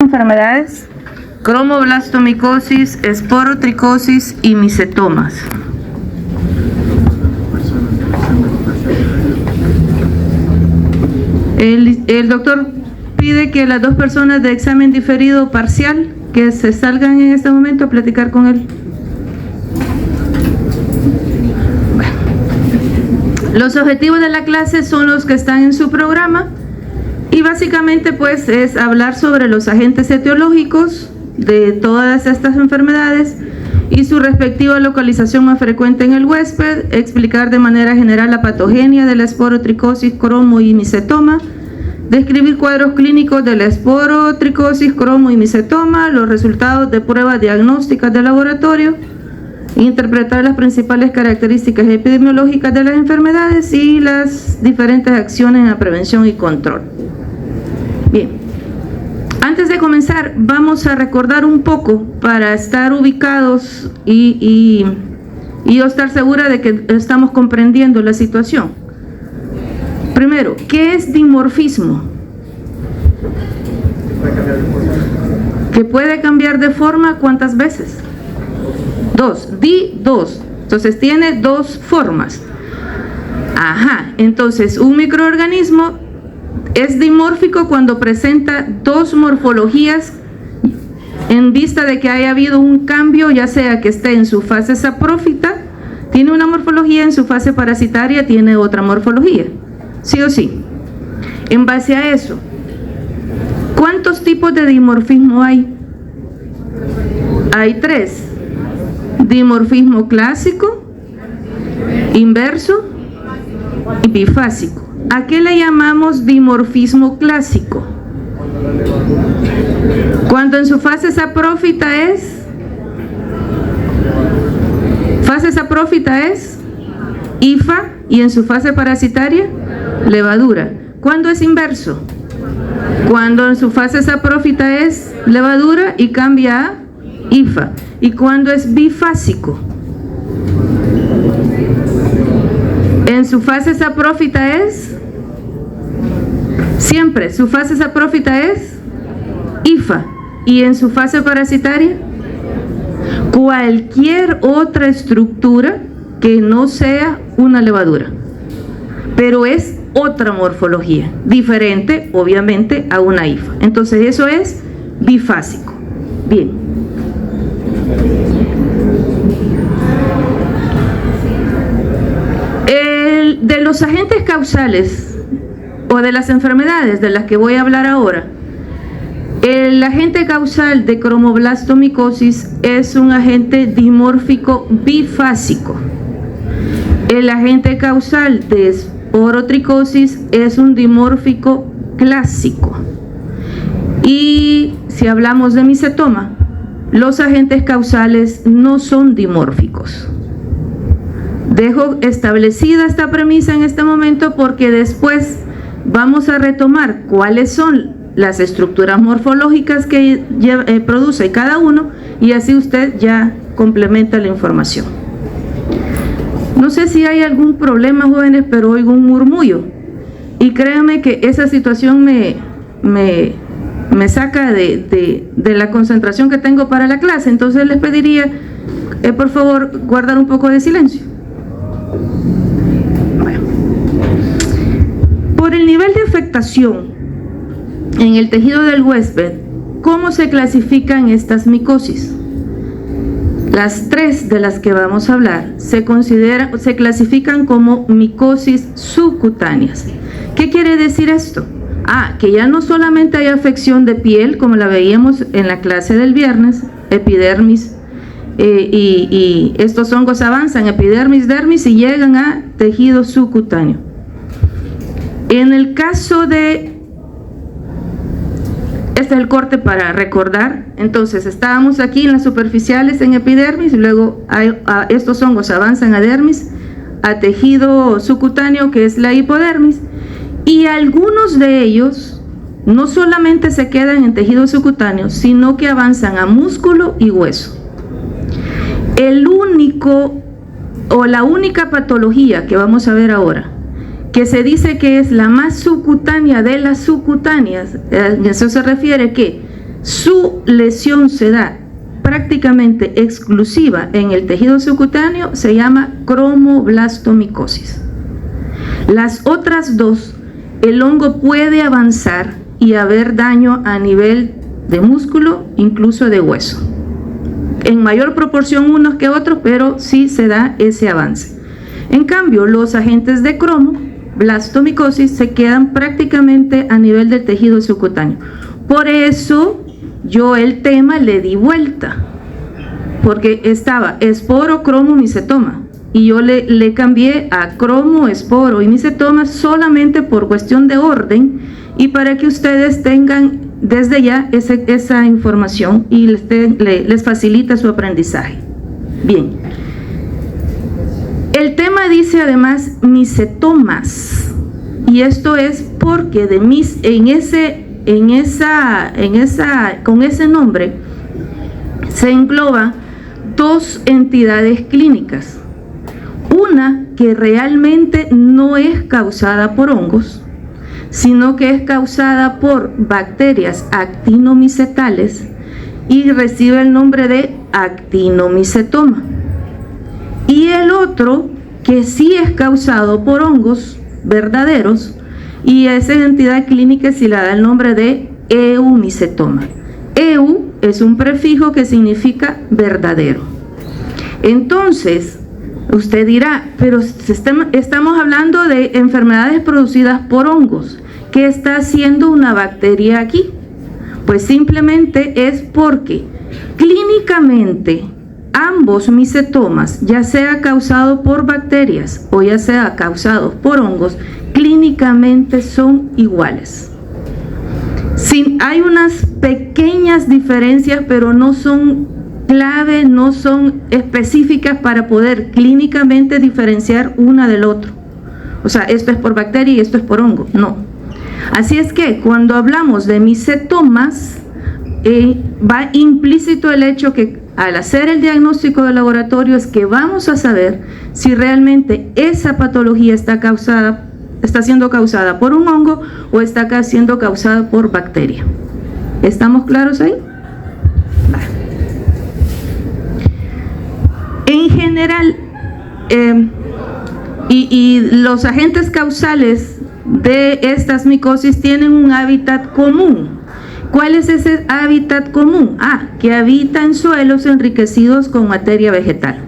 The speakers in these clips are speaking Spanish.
Enfermedades: cromoblastomicosis, esporotricosis y micetomas. El doctor pide que las dos personas de examen diferido parcial que se salgan en este momento a platicar con él. Bueno. Los objetivos de la clase son los que están en su programa. Y básicamente pues es hablar sobre los agentes etiológicos de todas estas enfermedades y su respectiva localización más frecuente en el huésped, explicar de manera general la patogenia de la esporotricosis, cromo y micetoma, describir cuadros clínicos de la esporotricosis, cromo y micetoma, los resultados de pruebas diagnósticas de laboratorio, interpretar las principales características epidemiológicas de las enfermedades y las diferentes acciones en la prevención y control. Bien, antes de comenzar vamos a recordar un poco para estar ubicados y yo estar segura de que estamos comprendiendo la situación. Primero, ¿qué es dimorfismo? Que puede cambiar de forma ¿cuántas veces? Dos, dos. Entonces tiene dos formas. Ajá, entonces un microorganismo es dimórfico cuando presenta dos morfologías en vista de que haya habido un cambio, ya sea que esté en su fase saprófita, tiene una morfología, en su fase parasitaria tiene otra morfología, sí o sí. En base a eso, ¿cuántos tipos de dimorfismo hay? Hay tres: dimorfismo clásico, inverso y bifásico. ¿A qué le llamamos dimorfismo clásico? Cuando en su fase saprófita es hifa y en su fase parasitaria levadura. ¿Cuándo es inverso? Cuando en su fase saprófita es levadura y cambia a hifa. ¿Y cuándo es bifásico? En su fase saprófita es siempre, su fase saprófita es hifa y en su fase parasitaria cualquier otra estructura que no sea una levadura, pero es otra morfología, diferente obviamente a una hifa. Entonces eso es bifásico. Bien. De los agentes causales o de las enfermedades de las que voy a hablar ahora, el agente causal de cromoblastomicosis es un agente dimórfico bifásico. El agente causal de esporotricosis es un dimórfico clásico. Y si hablamos de micetoma, los agentes causales no son dimórficos. Dejo establecida esta premisa en este momento porque después vamos a retomar cuáles son las estructuras morfológicas que produce cada uno y así usted ya complementa la información. No sé si hay algún problema, jóvenes, pero oigo un murmullo y créanme que esa situación me saca de la concentración que tengo para la clase. Entonces les pediría por favor guardar un poco de silencio. Bueno. Por el nivel de afectación en el tejido del huésped, ¿cómo se clasifican estas micosis? Las tres de las que vamos a hablar se clasifican como micosis subcutáneas. ¿Qué quiere decir esto? Que ya no solamente hay afección de piel, como la veíamos en la clase del viernes, epidermis, y estos hongos avanzan epidermis, dermis y llegan a tejido subcutáneo. En el caso de, este es el corte para recordar, entonces estábamos aquí en las superficiales en epidermis, luego estos hongos avanzan a dermis, a tejido subcutáneo que es la hipodermis, y algunos de ellos no solamente se quedan en tejido subcutáneo, sino que avanzan a músculo y hueso. La única patología que vamos a ver ahora que se dice que es la más subcutánea de las subcutáneas, eso se refiere que su lesión se da prácticamente exclusiva en el tejido subcutáneo, se llama cromoblastomicosis. Las otras dos, el hongo puede avanzar y haber daño a nivel de músculo, incluso de hueso. En mayor proporción unos que otros, pero sí se da ese avance. En cambio, los agentes de cromoblastomicosis se quedan prácticamente a nivel del tejido subcutáneo. Por eso yo el tema le di vuelta, porque estaba esporo, cromo, micetoma, y yo le cambié a cromo, esporo y micetoma solamente por cuestión de orden y para que ustedes tengan desde ya esa información y les facilita su aprendizaje. Bien, el tema dice además micetomas, y esto es porque con ese nombre se engloban dos entidades clínicas. Una que realmente no es causada por hongos, sino que es causada por bacterias actinomicetales y recibe el nombre de actinomicetoma. Y el otro que sí es causado por hongos verdaderos, y esa entidad clínica sí le da el nombre de eumicetoma. Eu es un prefijo que significa verdadero. Entonces, usted dirá, pero estamos hablando de enfermedades producidas por hongos. ¿Qué está haciendo una bacteria aquí? Pues simplemente es porque clínicamente ambos micetomas, ya sea causado por bacterias o ya sea causado por hongos, clínicamente son iguales. Hay unas pequeñas diferencias, pero no son clave, no son específicas para poder clínicamente diferenciar una del otro. O sea, esto es por bacteria y esto es por hongo. No. Así es que cuando hablamos de micetomas, va implícito el hecho que al hacer el diagnóstico de laboratorio es que vamos a saber si realmente esa patología está siendo causada por un hongo o está siendo causada por bacteria. ¿Estamos claros ahí? En general, y los agentes causales de estas micosis tienen un hábitat común. ¿Cuál es ese hábitat común? Que habita en suelos enriquecidos con materia vegetal.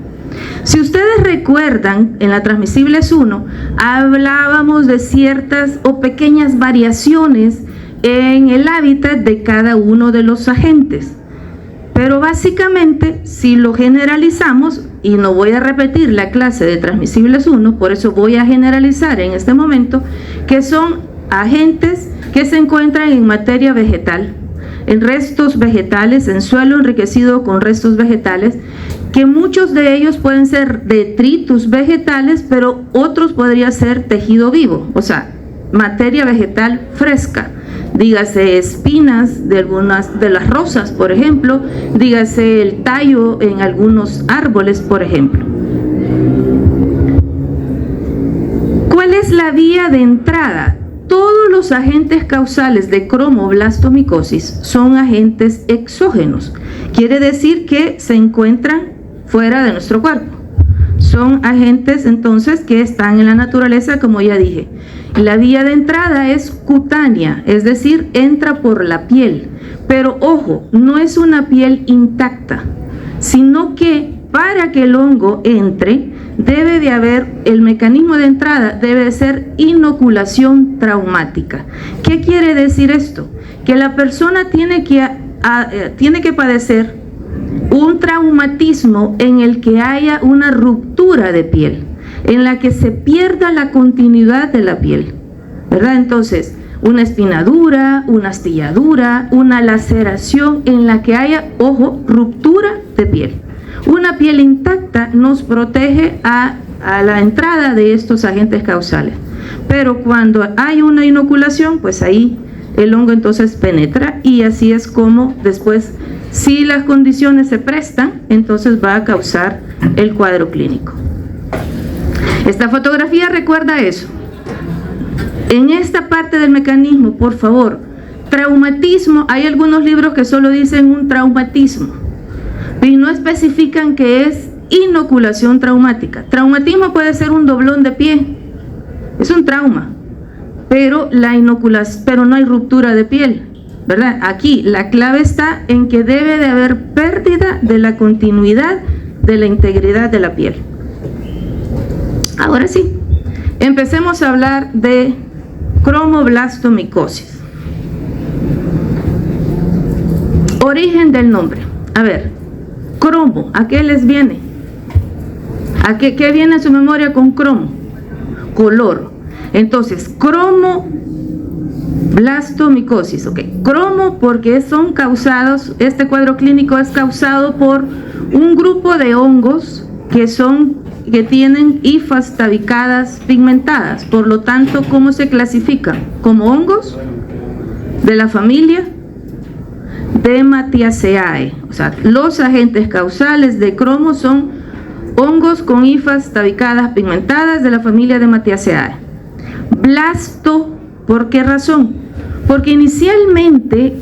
Si ustedes recuerdan, en la Transmisibles 1, hablábamos de ciertas o pequeñas variaciones en el hábitat de cada uno de los agentes. Pero básicamente, si lo generalizamos, y no voy a repetir la clase de Transmisibles 1, por eso voy a generalizar en este momento, que son agentes que se encuentran en materia vegetal, en restos vegetales, en suelo enriquecido con restos vegetales, que muchos de ellos pueden ser detritus vegetales, pero otros podría ser tejido vivo, o sea, materia vegetal fresca. Dígase espinas de algunas de las rosas, por ejemplo, dígase el tallo en algunos árboles, por ejemplo. ¿Cuál es la vía de entrada? Todos los agentes causales de cromoblastomicosis son agentes exógenos. Quiere decir que se encuentran fuera de nuestro cuerpo. Son agentes entonces que están en la naturaleza, como ya dije. La vía de entrada es cutánea, es decir, entra por la piel. Pero ojo, no es una piel intacta, sino que para que el hongo entre, debe de haber, el mecanismo de entrada debe de ser inoculación traumática. ¿Qué quiere decir esto? Que la persona tiene que padecer un traumatismo en el que haya una ruptura de piel, en la que se pierda la continuidad de la piel, ¿verdad? Entonces, una espinadura, una astilladura, una laceración en la que haya, ojo, ruptura de piel. Una piel intacta nos protege a la entrada de estos agentes causales, pero cuando hay una inoculación, pues ahí el hongo entonces penetra, y así es como después, si las condiciones se prestan, entonces va a causar el cuadro clínico. Esta fotografía recuerda eso. En esta parte del mecanismo, por favor, Traumatismo, hay algunos libros que solo dicen un traumatismo y no especifican que es inoculación traumática. Traumatismo puede ser un doblón de pie, es un trauma, pero no hay ruptura de piel, ¿verdad? Aquí la clave está en que debe de haber pérdida de la continuidad de la integridad de la piel. Ahora sí, empecemos a hablar de cromoblastomicosis. Origen del nombre. A ver, cromo, ¿a qué les viene? ¿A qué viene en su memoria con cromo? Color. Entonces, cromoblastomicosis, ok. Cromo porque son causados, este cuadro clínico es causado por un grupo de hongos que tienen hifas tabicadas pigmentadas. Por lo tanto, ¿cómo se clasifican? Como hongos de la familia de Matiaceae. O sea, los agentes causales de cromo son hongos con hifas tabicadas pigmentadas de la familia de Matiaceae. Blasto, ¿por qué razón? Porque inicialmente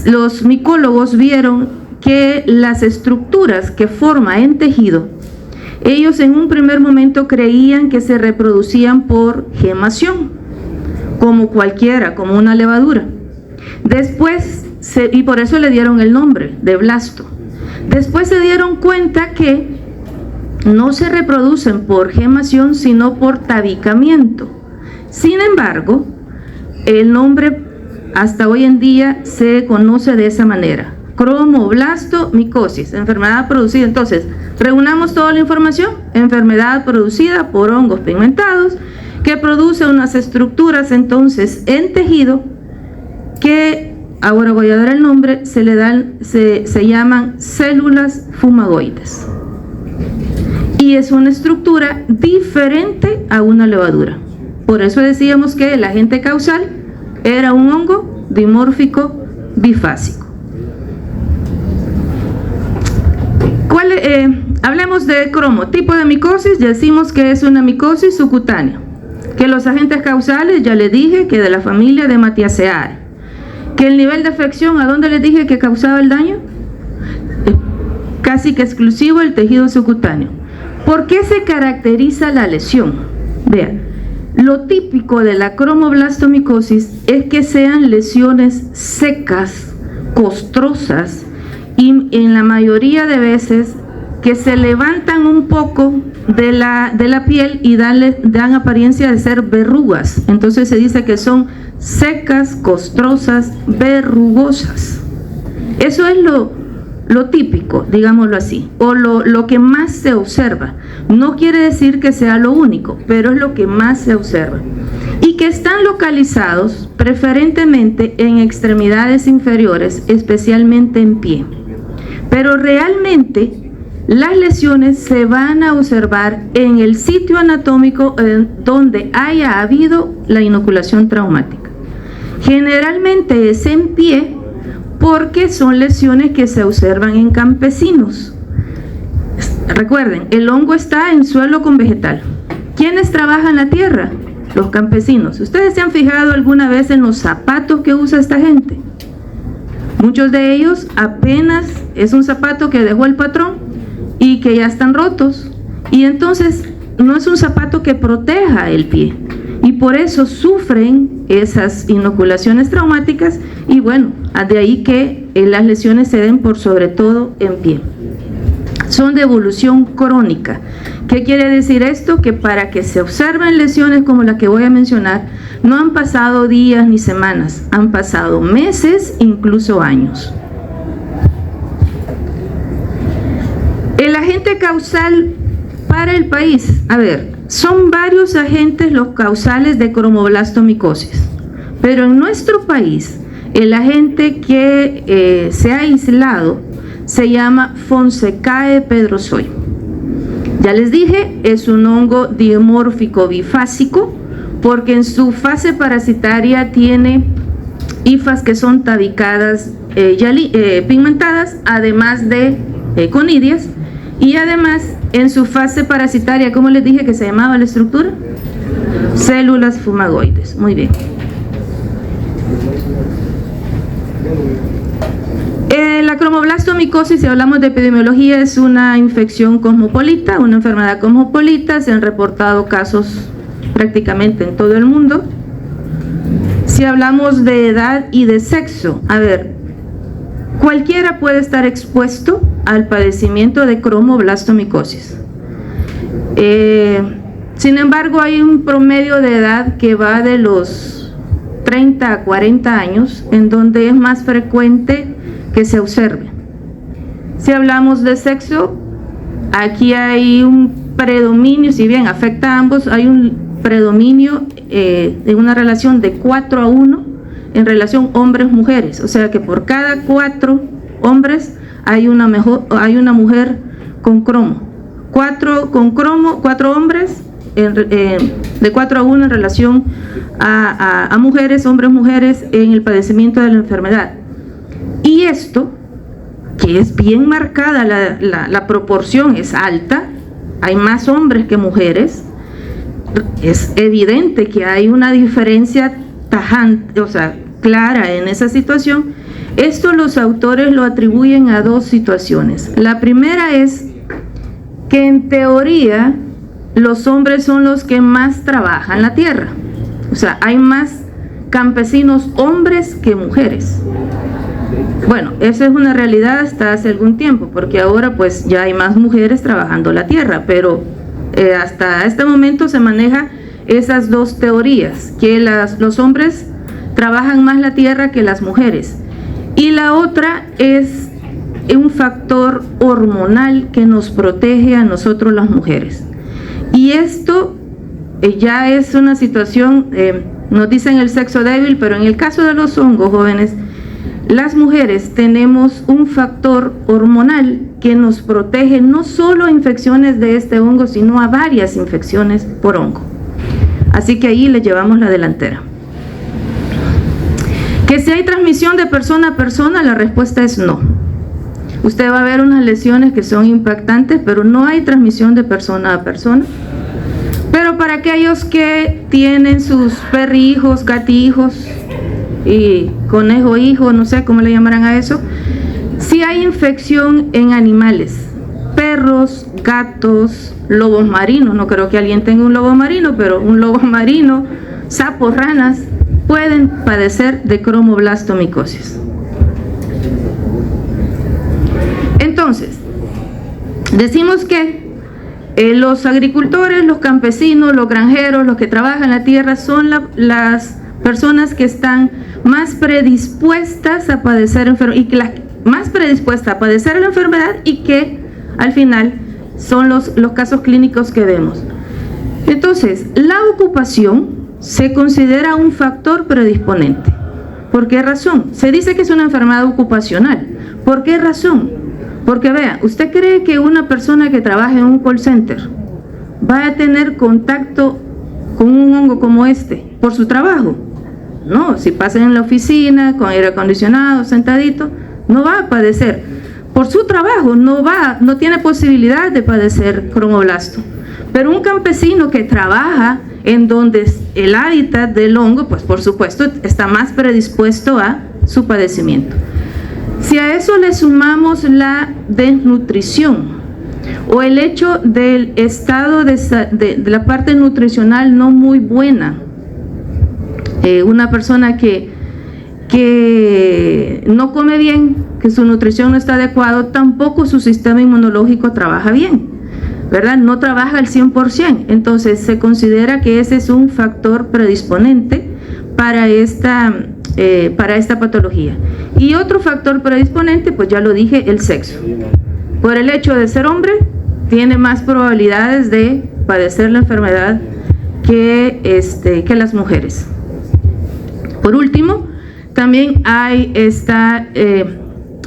los micólogos vieron que las estructuras que forma en tejido, ellos en un primer momento creían que se reproducían por gemación, como cualquiera, como una levadura. Después, y por eso le dieron el nombre de blasto. Después se dieron cuenta que no se reproducen por gemación, sino por tabicamiento. Sin embargo, el nombre hasta hoy en día se conoce de esa manera: cromoblastomicosis, enfermedad producida. Entonces, reunamos toda la información: enfermedad producida por hongos pigmentados que produce unas estructuras entonces en tejido que, ahora voy a dar el nombre, se llaman células fumagoides. Y es una estructura diferente a una levadura. Por eso decíamos que el agente causal era un hongo dimórfico bifásico. Hablemos de cromo. Tipo de micosis, ya decimos que es una micosis subcutánea. Que los agentes causales, ya les dije que de la familia de Matiaceae. Que el nivel de afección, ¿a dónde les dije que causaba el daño? Casi que exclusivo el tejido subcutáneo. ¿Por qué se caracteriza la lesión? Vean, lo típico de la cromoblastomicosis es que sean lesiones secas, costrosas y en la mayoría de veces que se levantan un poco de la piel y dan apariencia de ser verrugas. Entonces se dice que son secas, costrosas, verrugosas. Eso es lo típico, digámoslo así, o lo que más se observa. No quiere decir que sea lo único, pero es lo que más se observa. Y que están localizados preferentemente en extremidades inferiores, especialmente en pie. Pero realmente las lesiones se van a observar en el sitio anatómico donde haya habido la inoculación traumática. Generalmente es en pie, porque son lesiones que se observan en campesinos. Recuerden, el hongo está en suelo con vegetal. ¿Quiénes trabajan la tierra? Los campesinos. ¿Ustedes se han fijado alguna vez en los zapatos que usa esta gente? Muchos de ellos apenas es un zapato que dejó el patrón y que ya están rotos. Y entonces no es un zapato que proteja el pie. Y por eso sufren esas inoculaciones traumáticas y bueno, de ahí que las lesiones se den por sobre todo en pie. Son de evolución crónica. ¿Qué quiere decir esto? Que para que se observen lesiones como la que voy a mencionar, no han pasado días ni semanas, han pasado meses, incluso años. El agente causal para el país, a ver, son varios agentes los causales de cromoblastomicosis, pero en nuestro país el agente que se ha aislado se llama Fonsecae pedrozoy. Ya les dije, es un hongo dimórfico bifásico porque en su fase parasitaria tiene hifas que son tabicadas, pigmentadas, además de conidias, y además en su fase parasitaria, ¿cómo les dije que se llamaba la estructura? Células fumagoides. Muy bien. La cromoblastomicosis, si hablamos de epidemiología, es una infección cosmopolita, una enfermedad cosmopolita. Se han reportado casos prácticamente en todo el mundo. Si hablamos de edad y de sexo, a ver, cualquiera puede estar expuesto al padecimiento de cromoblastomicosis. Sin embargo, hay un promedio de edad que va de los 30 a 40 años, en donde es más frecuente que se observe. Si hablamos de sexo, aquí hay un predominio, si bien afecta a ambos, hay un predominio de una relación de 4-1 en relación hombres-mujeres, o sea que por cada 4 hombres hay una mujer con cromo. 4 hombres de 4-1 en relación a mujeres, hombres-mujeres en el padecimiento de la enfermedad. Y esto, que es bien marcada, la proporción es alta, hay más hombres que mujeres, es evidente que hay una diferencia tajante, o sea, clara en esa situación. Esto los autores lo atribuyen a 2 situaciones. La primera es que en teoría los hombres son los que más trabajan la tierra, o sea, hay más campesinos hombres que mujeres. Bueno, esa es una realidad hasta hace algún tiempo, porque ahora pues ya hay más mujeres trabajando la tierra, pero hasta este momento se maneja esas 2 teorías, que los hombres trabajan más la tierra que las mujeres. Y la otra es un factor hormonal que nos protege a nosotros las mujeres. Y esto ya es una situación, nos dicen el sexo débil, pero en el caso de los hongos, jóvenes, las mujeres tenemos un factor hormonal que nos protege no solo a infecciones de este hongo, sino a varias infecciones por hongo. Así que ahí le llevamos la delantera. Que si hay transmisión de persona a persona, la respuesta es no. Usted va a ver unas lesiones que son impactantes, pero no hay transmisión de persona a persona. Pero para aquellos que tienen sus perrijos, gatijos y conejo hijo, no sé cómo le llamarán a eso, sí hay infección en animales, perros, gatos, lobos marinos. No creo que alguien tenga un lobo marino, pero un lobo marino, sapos, ranas, pueden padecer de cromoblastomicosis. Entonces, decimos que los agricultores, los campesinos, los granjeros, los que trabajan la tierra son las personas que están más predispuestas a padecer la enfermedad y que al final son los casos clínicos que vemos. Entonces, la ocupación se considera un factor predisponente. ¿Por qué razón? Se dice que es una enfermedad ocupacional. ¿Por qué razón? Porque vea, ¿usted cree que una persona que trabaja en un call center va a tener contacto con un hongo como este por su trabajo? No, si pasa en la oficina, con aire acondicionado, sentadito, no va a padecer. Por su trabajo no tiene posibilidad de padecer cromoblasto. Pero un campesino que trabaja en donde el hábitat del hongo, pues por supuesto está más predispuesto a su padecimiento. Si a eso le sumamos la desnutrición o el hecho del estado de la parte nutricional no muy buena, una persona que no come bien, que su nutrición no está adecuada, tampoco su sistema inmunológico trabaja bien, ¿verdad? No trabaja al 100%, entonces se considera que ese es un factor predisponente para esta patología. Y otro factor predisponente, pues ya lo dije, el sexo. Por el hecho de ser hombre, tiene más probabilidades de padecer la enfermedad que las mujeres. Por último, también hay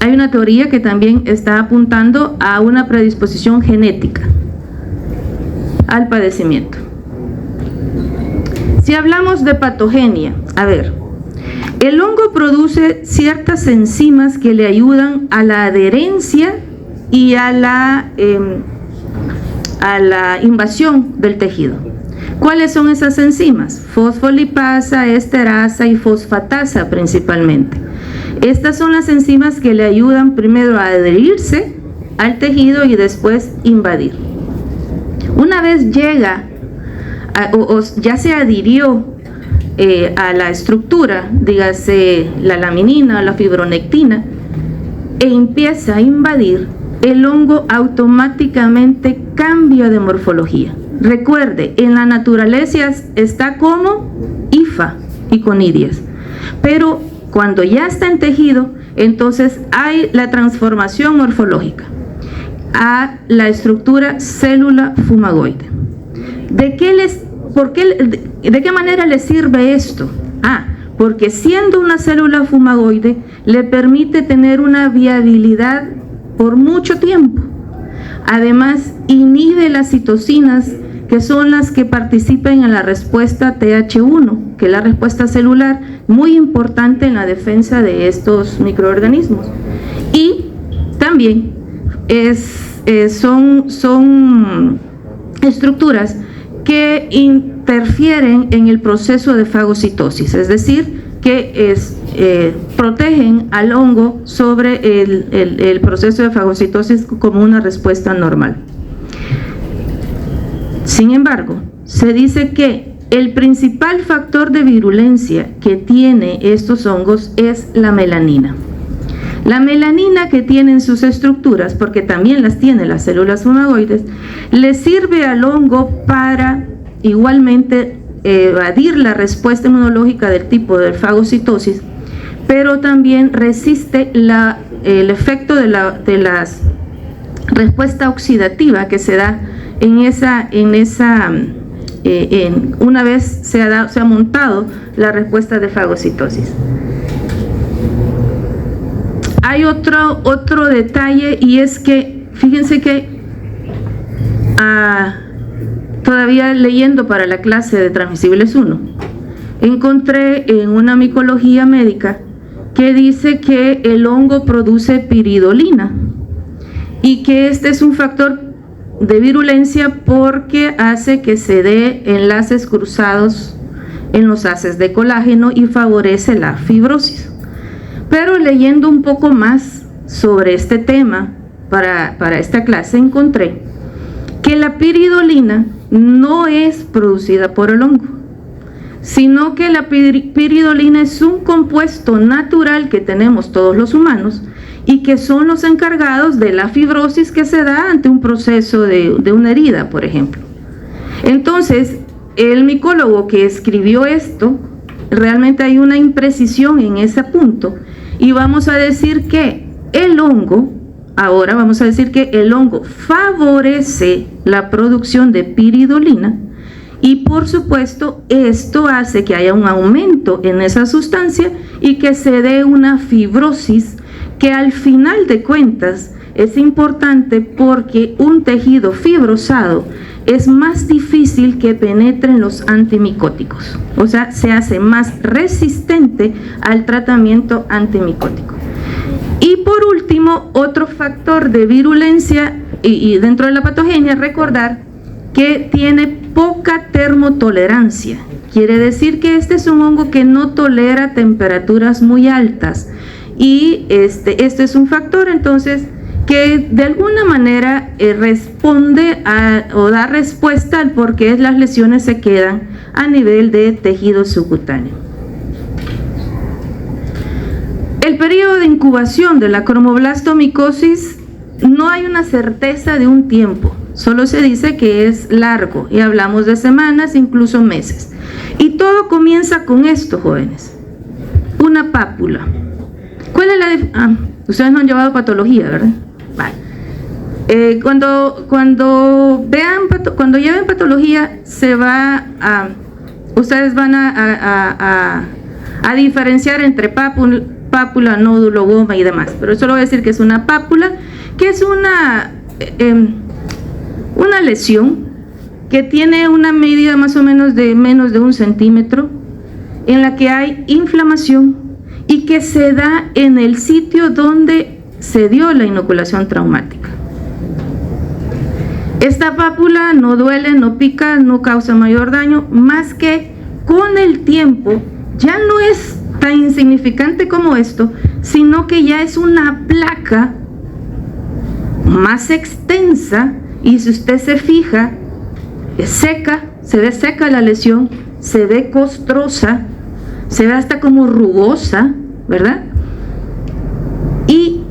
una teoría que también está apuntando a una predisposición genética al padecimiento. Si hablamos de patogenia, a ver, el hongo produce ciertas enzimas que le ayudan a la adherencia y a la invasión del tejido. ¿Cuáles son esas enzimas? Fosfolipasa, esterasa y fosfatasa principalmente. Estas son las enzimas que le ayudan primero a adherirse al tejido y después invadir. Una vez llega o ya se adhirió a la estructura, dígase la laminina, la fibronectina, e empieza a invadir, el hongo automáticamente cambia de morfología. Recuerde, en la naturaleza está como hifa y conidias, pero cuando ya está en tejido, entonces hay la transformación morfológica a la estructura célula fumagoide. ¿De qué manera le sirve esto? Porque siendo una célula fumagoide le permite tener una viabilidad por mucho tiempo. Además, inhibe las citocinas, que son las que participan en la respuesta TH1, que es la respuesta celular, muy importante en la defensa de estos microorganismos. Y también son estructuras que interfieren en el proceso de fagocitosis, es decir, que protegen al hongo sobre el proceso de fagocitosis como una respuesta normal. Sin embargo, se dice que el principal factor de virulencia que tiene estos hongos es la melanina. La melanina que tienen sus estructuras, porque también las tienen las células fumagoides, le sirve al hongo para igualmente evadir la respuesta inmunológica del tipo de fagocitosis, pero también resiste el efecto de la respuesta oxidativa que se da una vez se ha montado la respuesta de fagocitosis. Hay otro detalle, y es que fíjense que todavía leyendo para la clase de Transmisibles 1, encontré en una micología médica que dice que el hongo produce piridolina y que este es un factor de virulencia porque hace que se dé enlaces cruzados en los haces de colágeno y favorece la fibrosis. Pero leyendo un poco más sobre este tema para esta clase, encontré que la piridolina no es producida por el hongo, sino que la piridolina es un compuesto natural que tenemos todos los humanos y que son los encargados de la fibrosis que se da ante un proceso de una herida, por ejemplo. Entonces, el micólogo que escribió esto, realmente hay una imprecisión en ese punto, y vamos a decir que el hongo favorece la producción de piridolina, y por supuesto esto hace que haya un aumento en esa sustancia y que se dé una fibrosis que al final de cuentas es importante, porque un tejido fibrosado es más difícil que penetren los antimicóticos, o sea, se hace más resistente al tratamiento antimicótico. Y por último, otro factor de virulencia y dentro de la patogenia, recordar que tiene poca termotolerancia. Quiere decir que este es un hongo que no tolera temperaturas muy altas, y este es un factor entonces que de alguna manera responde o da respuesta al por qué las lesiones se quedan a nivel de tejido subcutáneo. El periodo de incubación de la cromoblastomicosis no hay una certeza de un tiempo, solo se dice que es largo y hablamos de semanas, incluso meses. Y todo comienza con esto, jóvenes: una pápula. ¿Cuál es la ustedes no han llevado patología, ¿verdad? Vale. Cuando lleven patología, ustedes van a diferenciar entre pápula, nódulo, goma y demás, pero solo voy a decir que es una pápula, que es una lesión que tiene una medida más o menos de menos de 1 centímetro, en la que hay inflamación y que se da en el sitio donde se dio la inoculación traumática. Esta pápula no duele, no pica, no causa mayor daño, más que con el tiempo ya no es tan insignificante como esto, sino que ya es una placa más extensa, y si usted se fija, es seca, se ve seca la lesión, se ve costrosa, se ve hasta como rugosa, ¿verdad? Y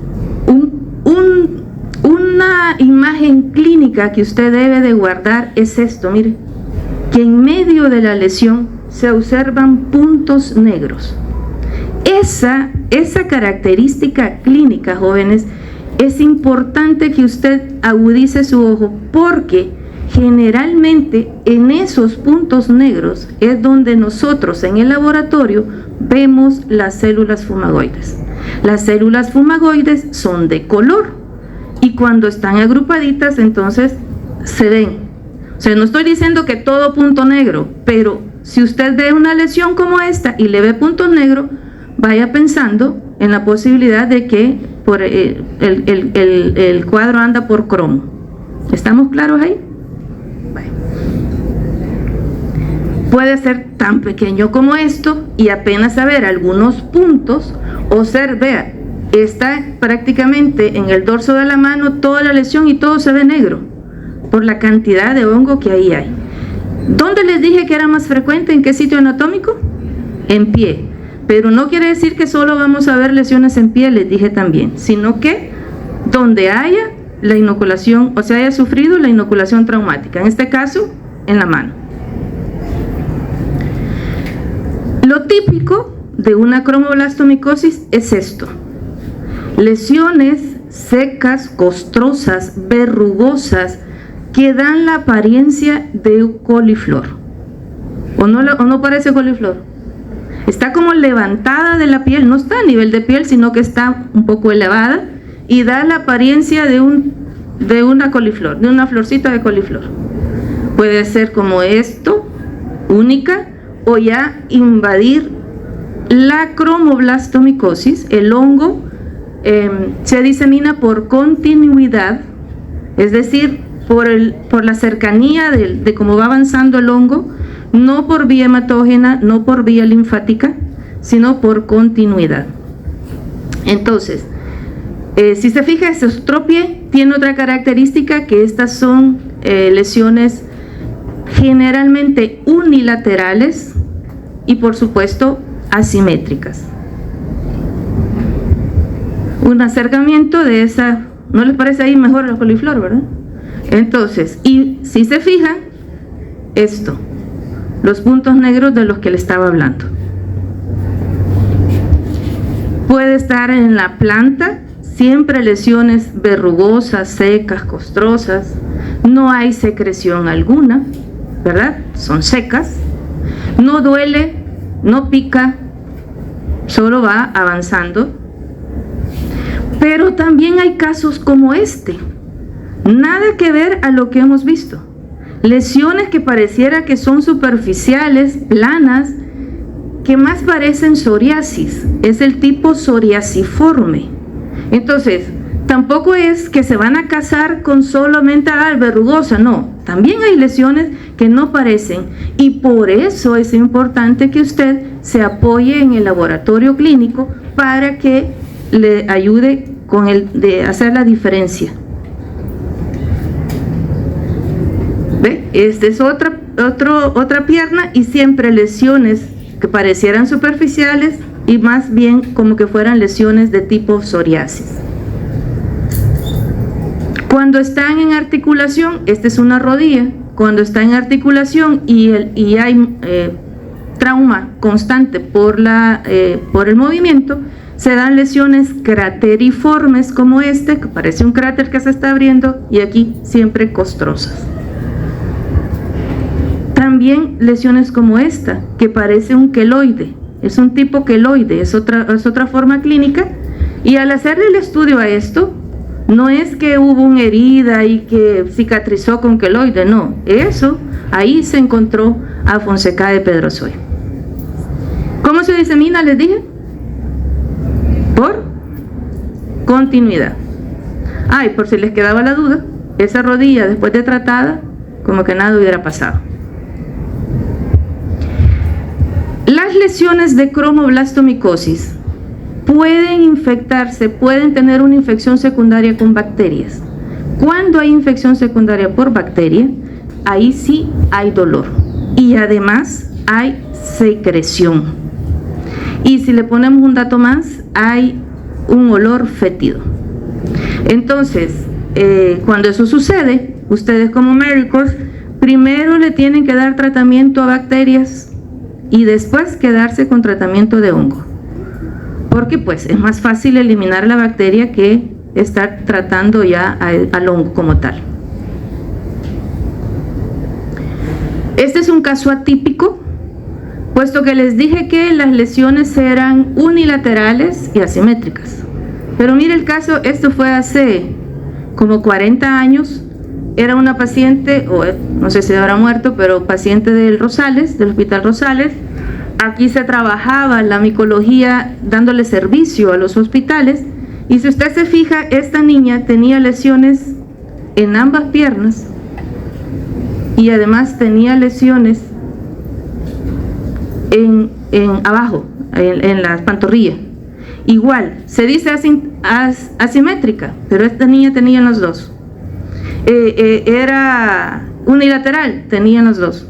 una imagen clínica que usted debe de guardar es esto, mire, que en medio de la lesión se observan puntos negros. Esa característica clínica, jóvenes, es importante que usted agudice su ojo, porque generalmente en esos puntos negros es donde nosotros en el laboratorio vemos las células fumagoides. Las células fumagoides son de color y cuando están agrupaditas entonces se ven. O sea, no estoy diciendo que todo punto negro, pero si usted ve una lesión como esta y le ve puntos negros, vaya pensando en la posibilidad de que el cuadro anda por cromo. ¿Estamos claros ahí? Bueno. Puede ser tan pequeño como esto y apenas saber algunos puntos, o ser, vea, está prácticamente en el dorso de la mano toda la lesión y todo se ve negro por la cantidad de hongo que ahí hay. ¿Dónde les dije que era más frecuente? ¿En qué sitio anatómico? En pie. Pero no quiere decir que solo vamos a ver lesiones en pie, les dije también, sino que donde haya la inoculación, o sea, haya sufrido la inoculación traumática, en este caso, en la mano. Lo típico de una cromoblastomicosis es esto: lesiones secas, costrosas, verrugosas, que dan la apariencia de coliflor. ¿O no parece coliflor? Está como levantada de la piel, no está a nivel de piel, sino que está un poco elevada y da la apariencia de una coliflor, de una florcita de coliflor. Puede ser como esto, única, o ya invadir la cromoblastomicosis. El hongo se disemina por continuidad, es decir, por la cercanía de cómo va avanzando el hongo, no por vía hematógena, no por vía linfática, sino por continuidad. Entonces, si se fija, ese otro pie tiene otra característica, que estas son lesiones generalmente unilaterales y por supuesto asimétricas. Un acercamiento de esa, ¿no les parece ahí mejor la coliflor, verdad? Entonces, y si se fijan, esto, los puntos negros de los que le estaba hablando. Puede estar en la planta, siempre lesiones verrugosas, secas, costrosas, no hay secreción alguna, ¿verdad? Son secas, no duele, no pica, solo va avanzando. Pero también hay casos como este, nada que ver a lo que hemos visto. Lesiones que pareciera que son superficiales, planas, que más parecen psoriasis, es el tipo psoriasiforme. Entonces, tampoco es que se van a casar con solamente verrugosa, no, también hay lesiones que no parecen, y por eso es importante que usted se apoye en el laboratorio clínico para que le ayude con de hacer la diferencia. ¿Ve? Esta es otra pierna, y siempre lesiones que parecieran superficiales y más bien como que fueran lesiones de tipo psoriasis. Cuando están en articulación, esta es una rodilla, cuando está en articulación y hay trauma constante por el movimiento, se dan lesiones crateriformes como este, que parece un cráter que se está abriendo, y aquí siempre costrosas. También lesiones como esta, que parece un queloide, es un tipo queloide, es otra forma clínica, y al hacerle el estudio a esto, no es que hubo una herida y que cicatrizó con queloide, no, eso, ahí se encontró a Fonsecae pedrozoe. ¿Cómo se disemina? Les dije, por continuidad. Y por si les quedaba la duda, esa rodilla después de tratada, como que nada hubiera pasado. Las lesiones de cromoblastomicosis pueden infectarse, pueden tener una infección secundaria con bacterias. Cuando hay infección secundaria por bacteria, ahí sí hay dolor y además hay secreción. Y si le ponemos un dato más, hay un olor fétido. Entonces, cuando eso sucede, ustedes como médicos, primero le tienen que dar tratamiento a bacterias y después quedarse con tratamiento de hongo. Porque pues es más fácil eliminar la bacteria que estar tratando ya al hongo como tal. Este es un caso atípico, puesto que les dije que las lesiones eran unilaterales y asimétricas. Pero mire el caso, esto fue hace como 40 años, era una paciente, o no sé si habrá muerto, pero paciente del Rosales, del Hospital Rosales. Aquí se trabajaba la micología dándole servicio a los hospitales, y si usted se fija, esta niña tenía lesiones en ambas piernas y además tenía lesiones en abajo, en la pantorrilla. Igual, se dice asimétrica, pero esta niña tenía los dos. Era unilateral, tenían los dos.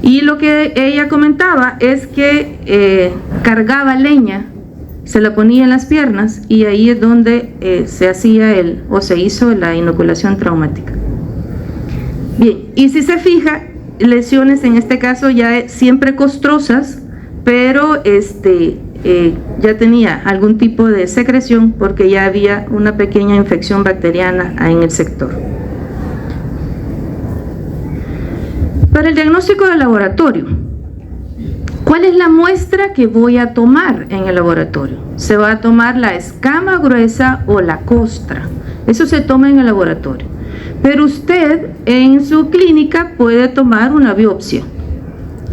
Y lo que ella comentaba es que cargaba leña, se la ponía en las piernas y ahí es donde se hacía se hizo la inoculación traumática. Bien, y si se fija, lesiones en este caso ya siempre costrosas, pero ya tenía algún tipo de secreción porque ya había una pequeña infección bacteriana en el sector. Para el diagnóstico de laboratorio, ¿cuál es la muestra que voy a tomar en el laboratorio? Se va a tomar la escama gruesa o la costra. Eso se toma en el laboratorio. Pero usted en su clínica puede tomar una biopsia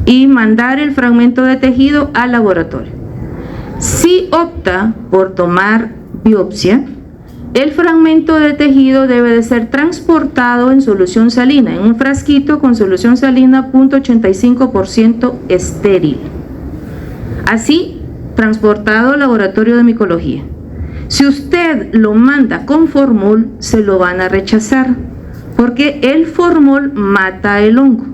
y mandar el fragmento de tejido al laboratorio. Si opta por tomar biopsia, el fragmento de tejido debe de ser transportado en solución salina, en un frasquito con solución salina 0.85% estéril. Así, transportado al laboratorio de micología. Si usted lo manda con formol, se lo van a rechazar, porque el formol mata el hongo.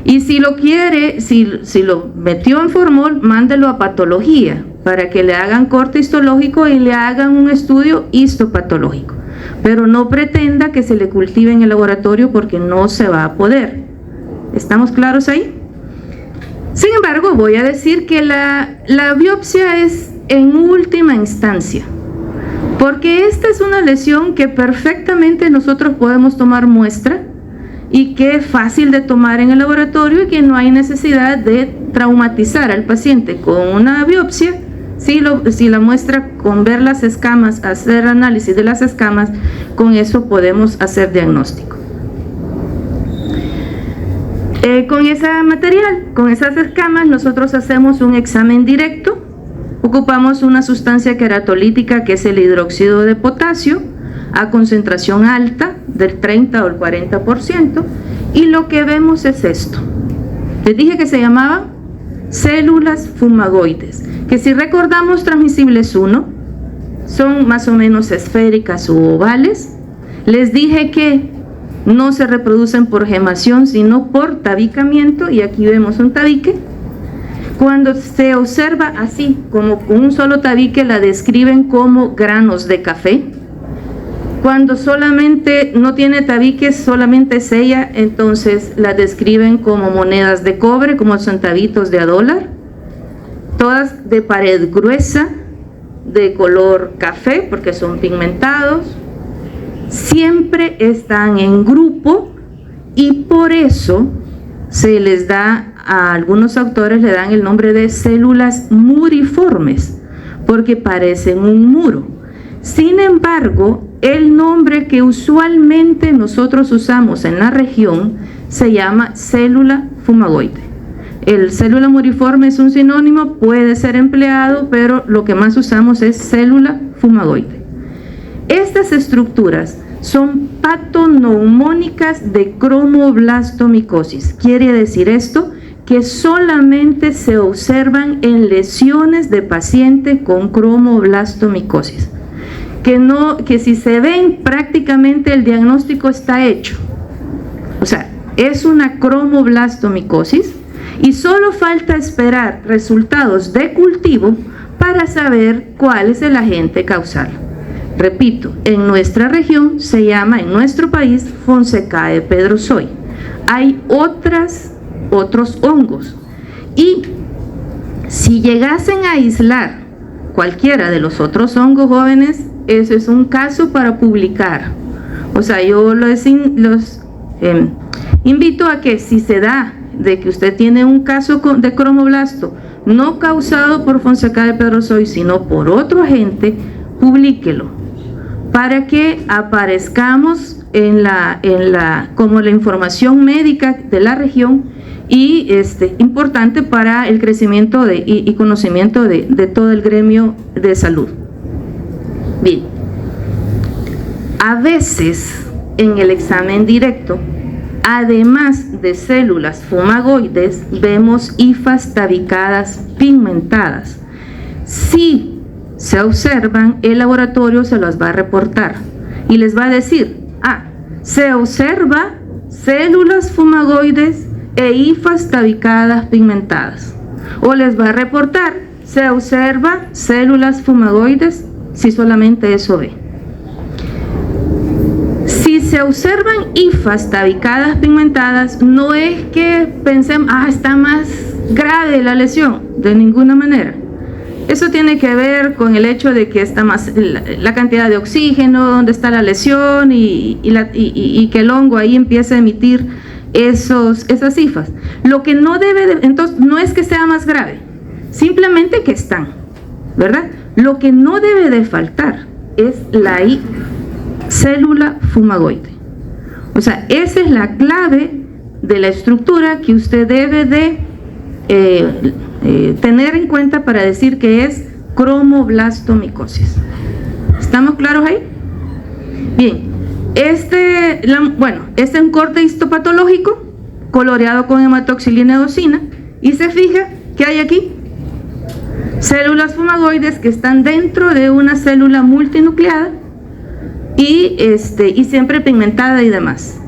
Y si lo quiere, si lo metió en formol, mándelo a patología, para que le hagan corte histológico y le hagan un estudio histopatológico. Pero no pretenda que se le cultive en el laboratorio porque no se va a poder. ¿Estamos claros ahí? Sin embargo, voy a decir que la biopsia es en última instancia, porque esta es una lesión que perfectamente nosotros podemos tomar muestra y que es fácil de tomar en el laboratorio y que no hay necesidad de traumatizar al paciente con una biopsia. Si la muestra, con ver las escamas, hacer análisis de las escamas, con eso podemos hacer diagnóstico. Con ese material, con esas escamas, nosotros hacemos un examen directo. Ocupamos una sustancia queratolítica que es el hidróxido de potasio a concentración alta del 30 o el 40%, y lo que vemos es esto. Les dije que se llamaban células fumagoides, que si recordamos transmisibles 1, son más o menos esféricas u ovales. Les dije que no se reproducen por gemación, sino por tabicamiento, y aquí vemos un tabique. Cuando se observa así, como con un solo tabique, la describen como granos de café. Cuando solamente no tiene tabiques, solamente sella, entonces la describen como monedas de cobre, como centavitos de $1, todas de pared gruesa, de color café, porque son pigmentados. Siempre están en grupo y por eso se les da, a algunos autores le dan el nombre de células muriformes, porque parecen un muro. Sin embargo, el nombre que usualmente nosotros usamos en la región se llama célula fumagoide. El célula muriforme es un sinónimo, puede ser empleado, pero lo que más usamos es célula fumagoide. Estas estructuras son patoneumónicas de cromoblastomicosis. Quiere decir esto que solamente se observan en lesiones de paciente con cromoblastomicosis. Que si se ven, prácticamente el diagnóstico está hecho. O sea, es una cromoblastomicosis y solo falta esperar resultados de cultivo para saber cuál es el agente causal. Repito, en nuestra región se llama, en nuestro país, Fonsecae pedrozoi. Hay otros hongos, y si llegasen a aislar cualquiera de los otros hongos, jóvenes, eso es un caso para publicar. O sea, yo los invito a que, si se da de que usted tiene un caso de cromoblasto no causado por Fonsecae pedrozoi, sino por otro agente, publíquelo para que aparezcamos como la información médica de la región, y importante para el crecimiento y conocimiento de todo el gremio de salud. Bien, a veces en el examen directo, además de células fumagoides, vemos hifas tabicadas pigmentadas. Si se observan, el laboratorio se las va a reportar y les va a decir: se observa células fumagoides e hifas tabicadas pigmentadas. O les va a reportar: se observa células fumagoides, si solamente eso ve. Si se observan hifas tabicadas pigmentadas, no es que pensemos: está más grave la lesión. De ninguna manera. Eso tiene que ver con el hecho de que está más la cantidad de oxígeno, donde está la lesión, y que el hongo ahí empieza a emitir esas hifas. Lo que no debe entonces, no es que sea más grave, simplemente que están, ¿verdad? Lo que no debe de faltar es la célula fumagoide. O sea, esa es la clave de la estructura que usted debe de tener en cuenta para decir que es cromoblastomicosis. ¿Estamos claros ahí? Bien, este es un corte histopatológico coloreado con hematoxilina eosina, y se fija que hay aquí células fumagoides que están dentro de una célula multinucleada y siempre pigmentada y demás.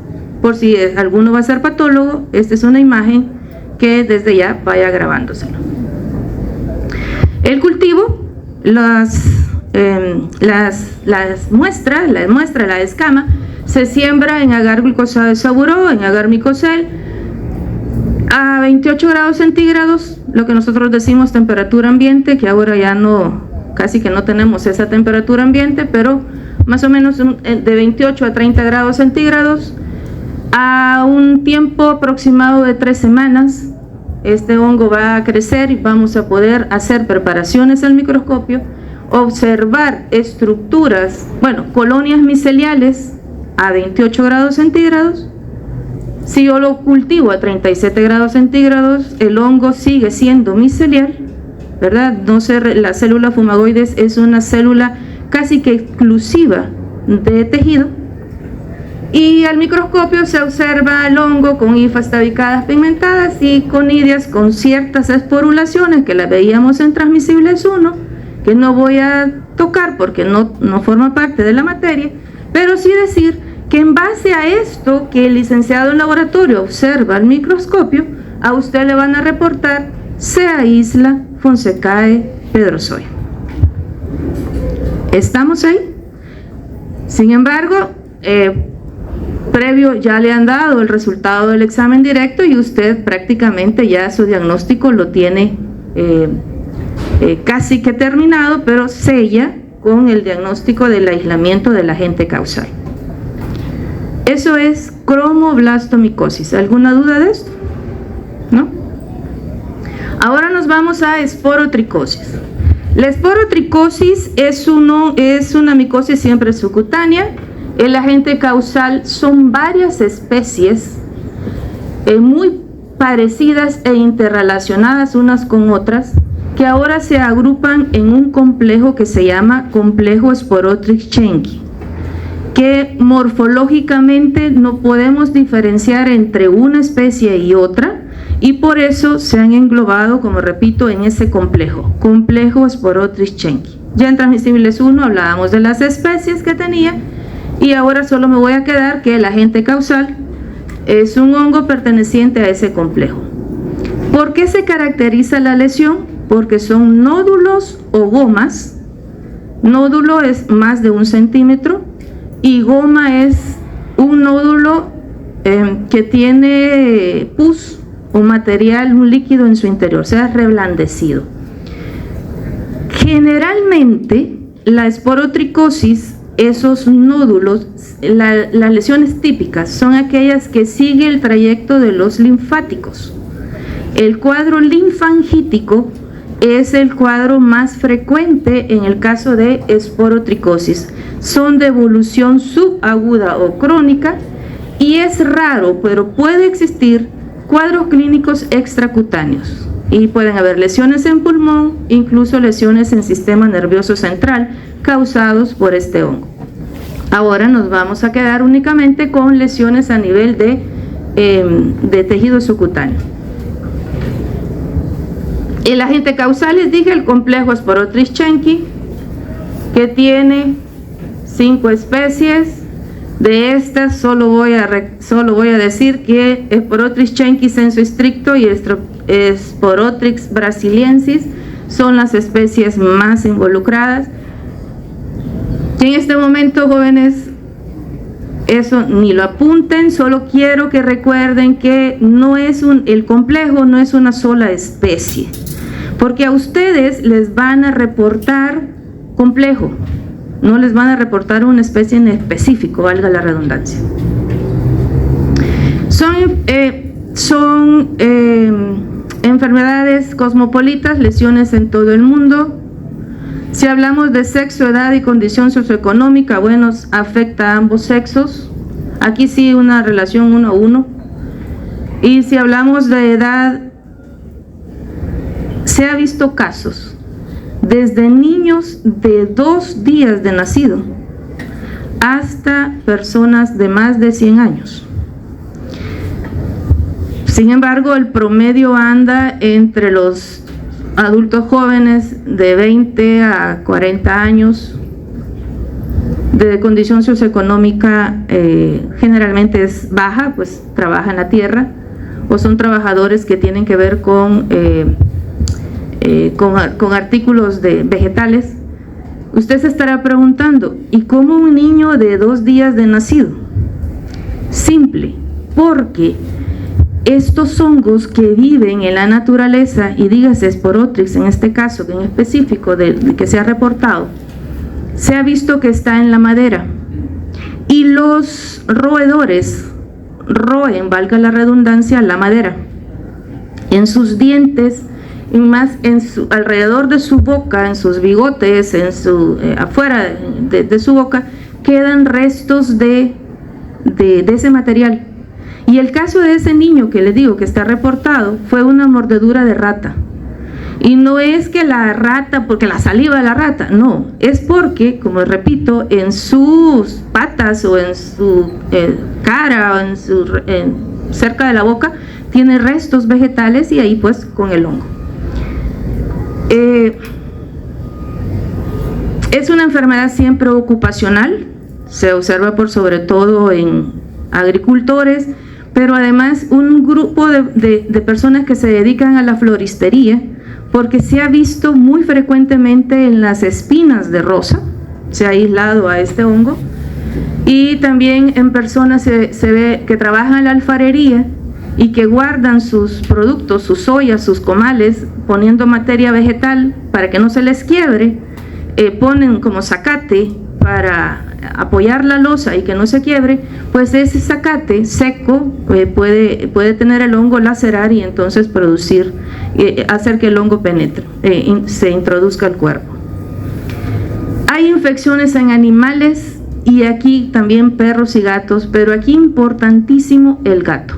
Por si alguno va a ser patólogo, esta es una imagen que desde ya vaya grabándoselo. El cultivo, la escama, se siembra en agar glucosado de saburó, en agar micocel, a 28 grados centígrados, lo que nosotros decimos temperatura ambiente, que ahora ya casi que no tenemos esa temperatura ambiente, pero más o menos de 28 a 30 grados centígrados, a un tiempo aproximado de 3 semanas. Este hongo va a crecer y vamos a poder hacer preparaciones al microscopio, observar estructuras, colonias miceliales a 28 grados centígrados. Si yo lo cultivo a 37 grados centígrados, el hongo sigue siendo micelial, ¿verdad? La célula fumagoides es una célula casi que exclusiva de tejido, y al microscopio se observa el hongo con hifas tabicadas pigmentadas y conidias con ciertas esporulaciones que las veíamos en transmisibles 1, que no voy a tocar porque no forma parte de la materia, pero sí decir que en base a esto que el licenciado en laboratorio observa al microscopio, a usted le van a reportar: se aísla Fonsecae pedrozoi. ¿Estamos ahí? Sin embargo, previo ya le han dado el resultado del examen directo y usted prácticamente ya su diagnóstico lo tiene casi que terminado, pero sella con el diagnóstico del aislamiento del agente causal. Eso es cromoblastomicosis. ¿Alguna duda de esto? ¿No? Ahora nos vamos a esporotricosis. La esporotricosis es una micosis siempre subcutánea. El agente causal son varias especies muy parecidas e interrelacionadas unas con otras, que ahora se agrupan en un complejo que se llama complejo Sporotrich-Schenke, que morfológicamente no podemos diferenciar entre una especie y otra, y por eso se han englobado, como repito, en ese complejo Sporotrix-Schenki. Ya en Transmisibles 1 hablábamos de las especies que tenía, y ahora solo me voy a quedar que el agente causal es un hongo perteneciente a ese complejo. ¿Por qué se caracteriza la lesión? Porque son nódulos o gomas. Nódulo es más de 1 centímetro y goma es un nódulo que tiene pus, un material, un líquido en su interior, se ha reblandecido. Generalmente la esporotricosis, esos nódulos, las lesiones típicas son aquellas que siguen el trayecto de los linfáticos. El cuadro linfangítico es el cuadro más frecuente en el caso de esporotricosis. Son de evolución subaguda o crónica y es raro, pero puede existir cuadros clínicos extracutáneos y pueden haber lesiones en pulmón, incluso lesiones en sistema nervioso central causados por este hongo. Ahora nos vamos a quedar únicamente con lesiones a nivel de tejido subcutáneo. El agente causal, les dije, el complejo Sporotrix-Schenki, que tiene 5 especies. De estas solo voy a decir que Sporotrix-Schenki sensu stricto y Sporotrix brasiliensis son las especies más involucradas. Y en este momento, jóvenes, eso ni lo apunten, solo quiero que recuerden que el complejo no es una sola especie, porque a ustedes les van a reportar complejo, no les van a reportar una especie en específico, valga la redundancia. Son enfermedades cosmopolitas, lesiones en todo el mundo. Si hablamos de sexo, edad y condición socioeconómica, bueno, afecta a ambos sexos. Aquí sí una relación 1 a 1. Y si hablamos de edad, se ha visto casos desde niños de 2 días de nacido hasta personas de más de 100 años. Sin embargo, el promedio anda entre los adultos jóvenes de 20 a 40 años, de condición socioeconómica generalmente es baja, pues trabaja en la tierra, o son trabajadores que tienen que ver con artículos vegetales. Usted se estará preguntando, ¿y cómo un niño de 2 días de nacido? Simple, porque estos hongos que viven en la naturaleza, y dígase Sporotrix en este caso, en específico que se ha reportado, se ha visto que está en la madera, y los roedores roen, valga la redundancia, la madera en sus dientes, y más alrededor de su boca, en sus bigotes, afuera de su boca, quedan restos de ese material. Y el caso de ese niño que les digo que está reportado fue una mordedura de rata. Y no es que la rata, porque la saliva de la rata, no, es porque, como repito, en sus patas o en su cara o cerca de la boca tiene restos vegetales, y ahí pues con el hongo. Es una enfermedad siempre ocupacional, se observa sobre todo en agricultores, pero además un grupo de personas que se dedican a la floristería, porque se ha visto muy frecuentemente en las espinas de rosa, se ha aislado a este hongo, y también en personas se ve que trabajan en la alfarería y que guardan sus productos, sus ollas, sus comales, poniendo materia vegetal para que no se les quiebre, ponen como zacate para apoyar la losa y que no se quiebre, pues ese zacate seco puede tener el hongo, lacerar y entonces producir, hacer que el hongo penetre, se introduzca al cuerpo. Hay infecciones en animales y aquí también perros y gatos, pero aquí importantísimo el gato.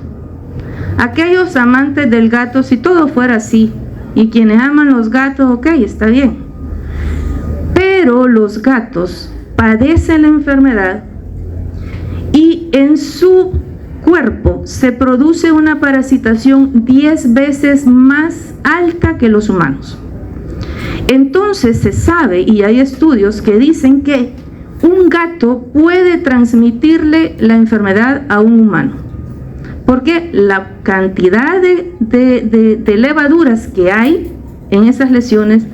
Aquellos amantes del gato, si todo fuera así, y quienes aman los gatos, ok, está bien, pero los gatos padecen la enfermedad y en su cuerpo se produce una parasitación 10 veces más alta que los humanos. Entonces se sabe, y hay estudios que dicen que un gato puede transmitirle la enfermedad a un humano, porque la cantidad de levaduras que hay en esas lesiones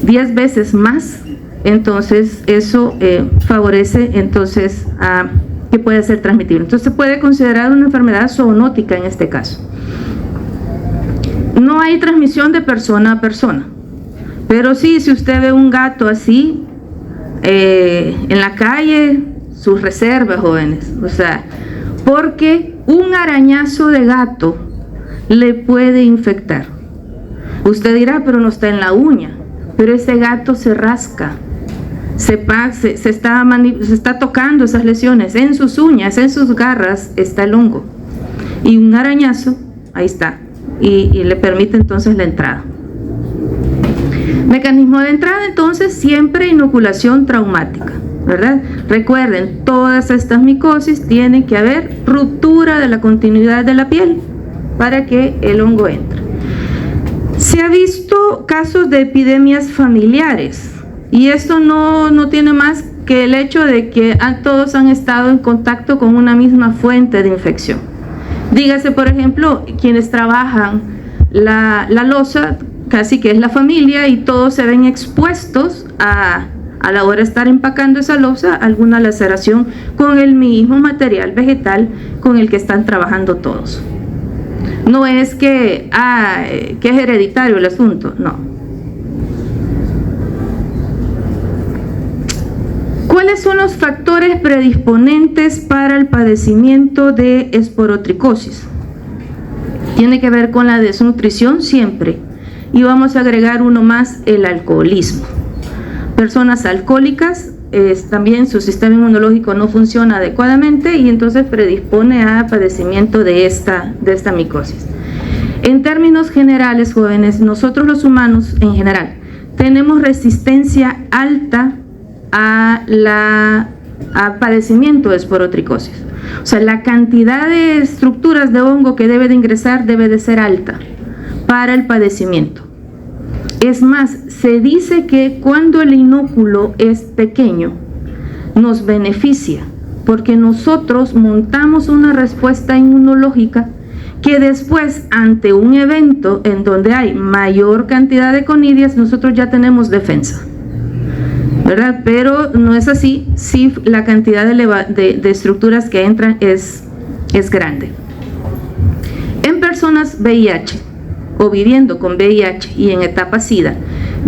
10 veces más, entonces eso favorece entonces a que pueda ser transmitible. Entonces se puede considerar una enfermedad zoonótica en este caso. No hay transmisión de persona a persona, pero sí, si usted ve un gato así en la calle, sus reservas, jóvenes, o sea, porque un arañazo de gato le puede infectar. Usted dirá, pero no está en la uña, pero ese gato se rasca, se está tocando esas lesiones, en sus uñas, en sus garras está el hongo, y un arañazo, ahí está, y le permite entonces la entrada. Mecanismo de entrada, entonces, siempre inoculación traumática, ¿verdad? Recuerden, todas estas micosis tienen que haber ruptura de la continuidad de la piel para que el hongo entre. Se ha visto casos de epidemias familiares, y esto no tiene más que el hecho de que todos han estado en contacto con una misma fuente de infección. Dígase, por ejemplo, quienes trabajan la loza, casi que es la familia, y todos se ven expuestos a la hora de estar empacando esa loza, alguna laceración con el mismo material vegetal con el que están trabajando todos. No es que es hereditario el asunto, no. ¿Cuáles son los factores predisponentes para el padecimiento de esporotricosis? Tiene que ver con la desnutrición siempre. Y vamos a agregar uno más, el alcoholismo. Personas alcohólicas, también su sistema inmunológico no funciona adecuadamente y entonces predispone a padecimiento de esta micosis. En términos generales, jóvenes, nosotros los humanos en general tenemos resistencia alta a padecimiento de esporotricosis. O sea, la cantidad de estructuras de hongo que debe de ingresar debe de ser alta para el padecimiento. Es más, se dice que cuando el inóculo es pequeño, nos beneficia, porque nosotros montamos una respuesta inmunológica que después, ante un evento en donde hay mayor cantidad de conidias, nosotros ya tenemos defensa, ¿verdad? Pero no es así si la cantidad de estructuras que entran es grande. En personas VIH o viviendo con VIH y en etapa SIDA,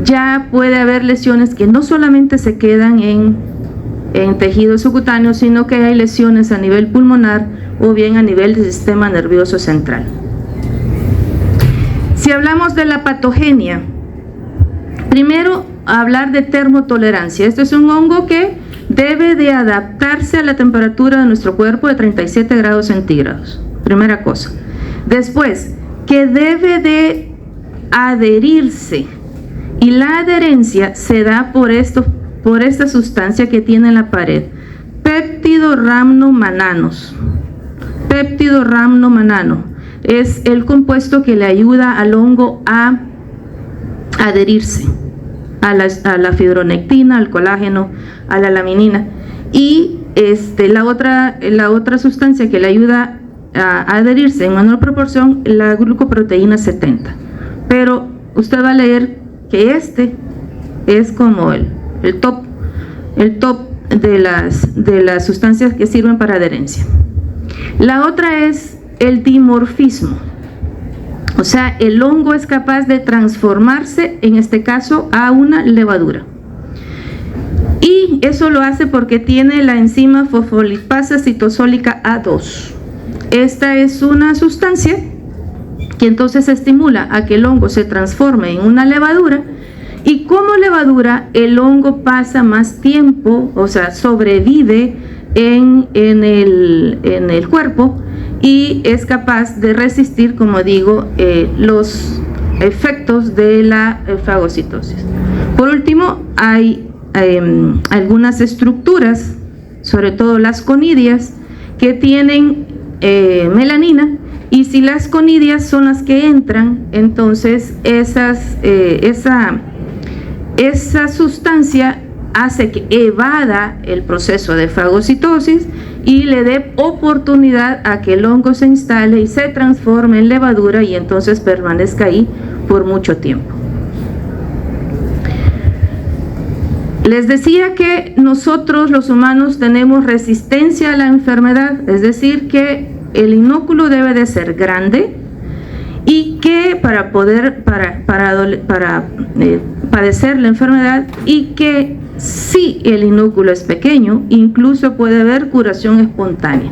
ya puede haber lesiones que no solamente se quedan en tejido subcutáneo, sino que hay lesiones a nivel pulmonar o bien a nivel del sistema nervioso central. Si hablamos de la patogenia, primero hablar de termotolerancia. Esto es un hongo que debe de adaptarse a la temperatura de nuestro cuerpo de 37 grados centígrados, primera cosa. Después, que debe de adherirse, y la adherencia se da por esta sustancia que tiene en la pared, péptido rhamnomannanos. Péptido rhamnomanano es el compuesto que le ayuda al hongo a adherirse a la fibronectina, al colágeno, a la laminina, y la otra sustancia que le ayuda a adherirse en menor proporción, la glucoproteína 70. Pero usted va a leer que es como el top de las sustancias que sirven para adherencia. La otra es el dimorfismo. O sea, el hongo es capaz de transformarse, en este caso, a una levadura. Y eso lo hace porque tiene la enzima fosfolipasa citosólica A2. Esta es una sustancia que entonces estimula a que el hongo se transforme en una levadura, y como levadura el hongo pasa más tiempo, o sea, sobrevive en el cuerpo y es capaz de resistir, como digo, los efectos de la fagocitosis. Por último, hay algunas estructuras, sobre todo las conidias, que tienen melanina, y si las conidias son las que entran, entonces esa sustancia hace que evada el proceso de fagocitosis y le dé oportunidad a que el hongo se instale y se transforme en levadura y entonces permanezca ahí por mucho tiempo. Les decía que nosotros los humanos tenemos resistencia a la enfermedad, es decir, que el inóculo debe de ser grande y que para padecer la enfermedad, y que si el inóculo es pequeño, incluso puede haber curación espontánea.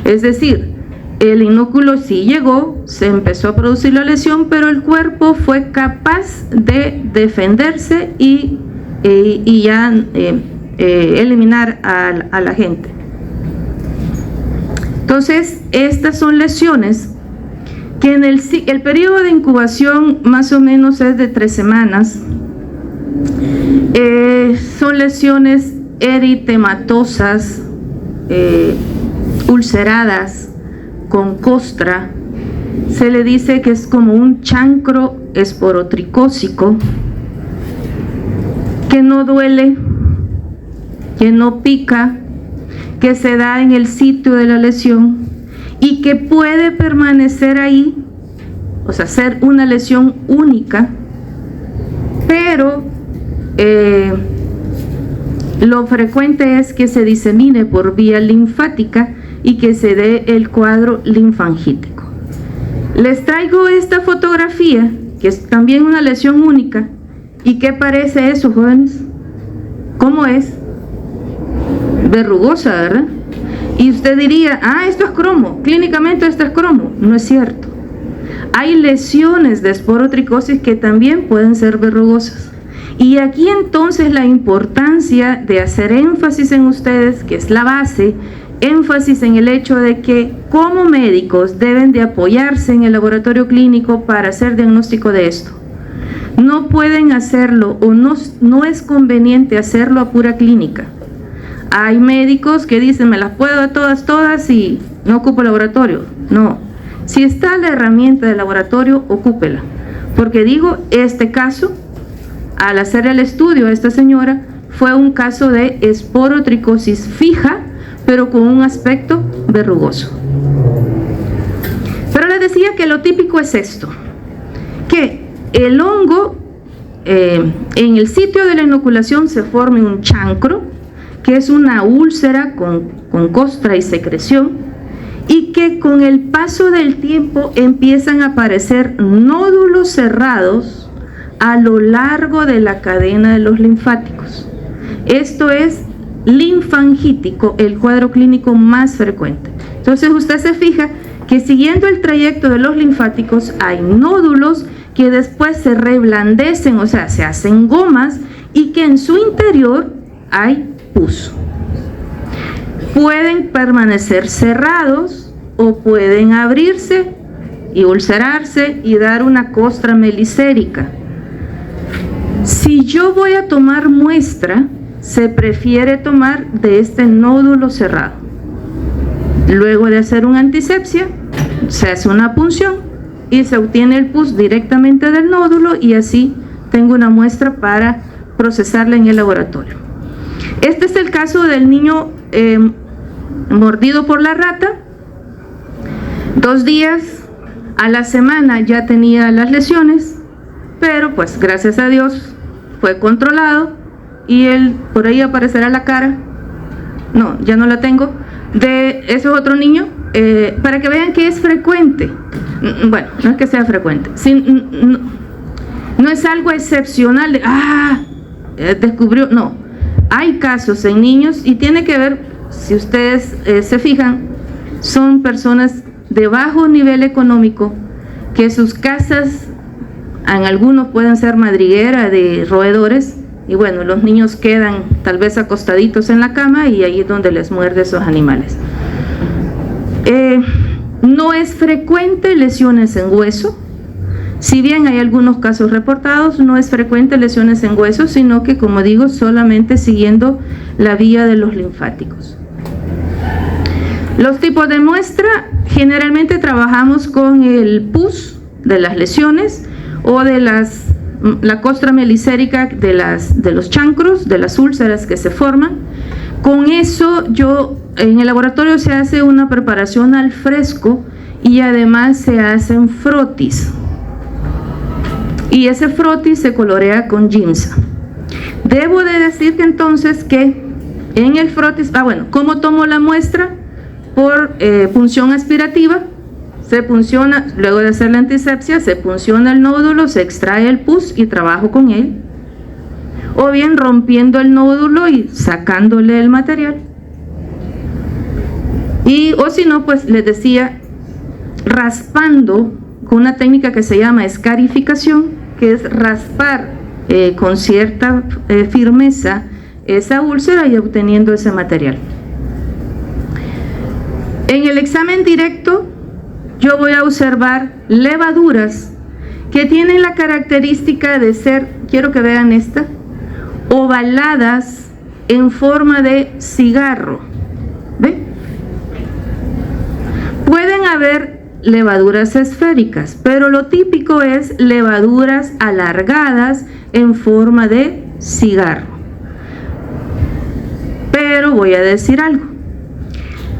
Es decir, el inóculo sí llegó, se empezó a producir la lesión, pero el cuerpo fue capaz de defenderse y ya eliminar a la gente. Entonces, estas son lesiones que en el periodo de incubación más o menos es de 3 semanas. Son lesiones eritematosas, ulceradas, con costra. Se le dice que es como un chancro esporotricósico, que no duele, que no pica, que se da en el sitio de la lesión y que puede permanecer ahí, o sea, ser una lesión única, pero lo frecuente es que se disemine por vía linfática y que se dé el cuadro linfangítico. Les traigo esta fotografía, que es también una lesión única. ¿Y qué parece eso, jóvenes? ¿Cómo es? Verrugosa, ¿verdad? Y usted diría, esto es cromo, clínicamente esto es cromo. No es cierto. Hay lesiones de esporotricosis que también pueden ser verrugosas. Y aquí entonces la importancia de hacer énfasis en ustedes, que es la base, énfasis en el hecho de que como médicos deben de apoyarse en el laboratorio clínico para hacer diagnóstico de esto. No pueden hacerlo o no es conveniente hacerlo a pura clínica. Hay médicos que dicen, me las puedo a todas y no ocupo laboratorio. No, si está la herramienta del laboratorio, ocúpela. Porque digo, este caso, al hacer el estudio a esta señora, fue un caso de esporotricosis fija, pero con un aspecto verrugoso. Pero les decía que lo típico es esto, que el hongo en el sitio de la inoculación se forma un chancro, que es una úlcera con costra y secreción, y que con el paso del tiempo empiezan a aparecer nódulos cerrados a lo largo de la cadena de los linfáticos. Esto es linfangítico, el cuadro clínico más frecuente. Entonces usted se fija que siguiendo el trayecto de los linfáticos hay nódulos que después se reblandecen, o sea, se hacen gomas, y que en su interior hay pus. Pueden permanecer cerrados o pueden abrirse y ulcerarse y dar una costra melicérica. Si yo voy a tomar muestra, se prefiere tomar de este nódulo cerrado. Luego de hacer una antisepsia, se hace una punción y se obtiene el pus directamente del nódulo, y así tengo una muestra para procesarla en el laboratorio. Este es el caso del niño mordido por la rata. 2 días a la semana ya tenía las lesiones, pero pues gracias a Dios fue controlado, y él por ahí aparecerá la cara. No, ya no la tengo. De ese otro niño, para que vean que es frecuente. Bueno, no es que sea frecuente, no es algo excepcional de, descubrió, no. Hay casos en niños, y tiene que ver, si ustedes se fijan, son personas de bajo nivel económico, que sus casas, en algunos pueden ser madriguera de roedores, y bueno, los niños quedan tal vez acostaditos en la cama, y ahí es donde les muerde esos animales. No es frecuente lesiones en hueso. Si bien hay algunos casos reportados, no es frecuente lesiones en hueso, sino que, como digo, solamente siguiendo la vía de los linfáticos. Los tipos de muestra, Generalmente trabajamos con el pus de las lesiones o de la costra melicérica de los chancros, de las úlceras que se forman. Con eso en el laboratorio se hace una preparación al fresco y además se hacen frotis. Y ese frotis se colorea con giemsa. Debo de decir que entonces que en el frotis, ¿cómo tomo la muestra? Por punción aspirativa. Se punciona, luego de hacer la antisepsia, se punciona el nódulo, se extrae el pus y trabajo con él. O bien rompiendo el nódulo y sacándole el material. O si no, pues les decía, raspando con una técnica que se llama escarificación, que es raspar con cierta firmeza esa úlcera y obteniendo ese material. En el examen directo yo voy a observar levaduras que tienen la característica de ser, quiero que vean esta, ovaladas en forma de cigarro. ¿Ve? Pueden haber levaduras esféricas, pero lo típico es levaduras alargadas en forma de cigarro. Pero voy a decir algo.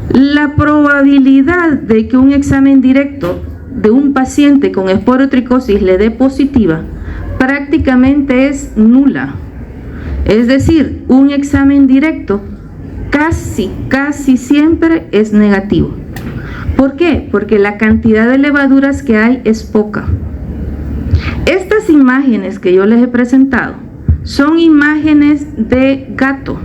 La probabilidad de que un examen directo de un paciente con esporotricosis le dé positiva prácticamente es nula. Es decir, un examen directo casi siempre es negativo. ¿Por qué? Porque la cantidad de levaduras que hay es poca. Estas imágenes que yo les he presentado son imágenes de gato,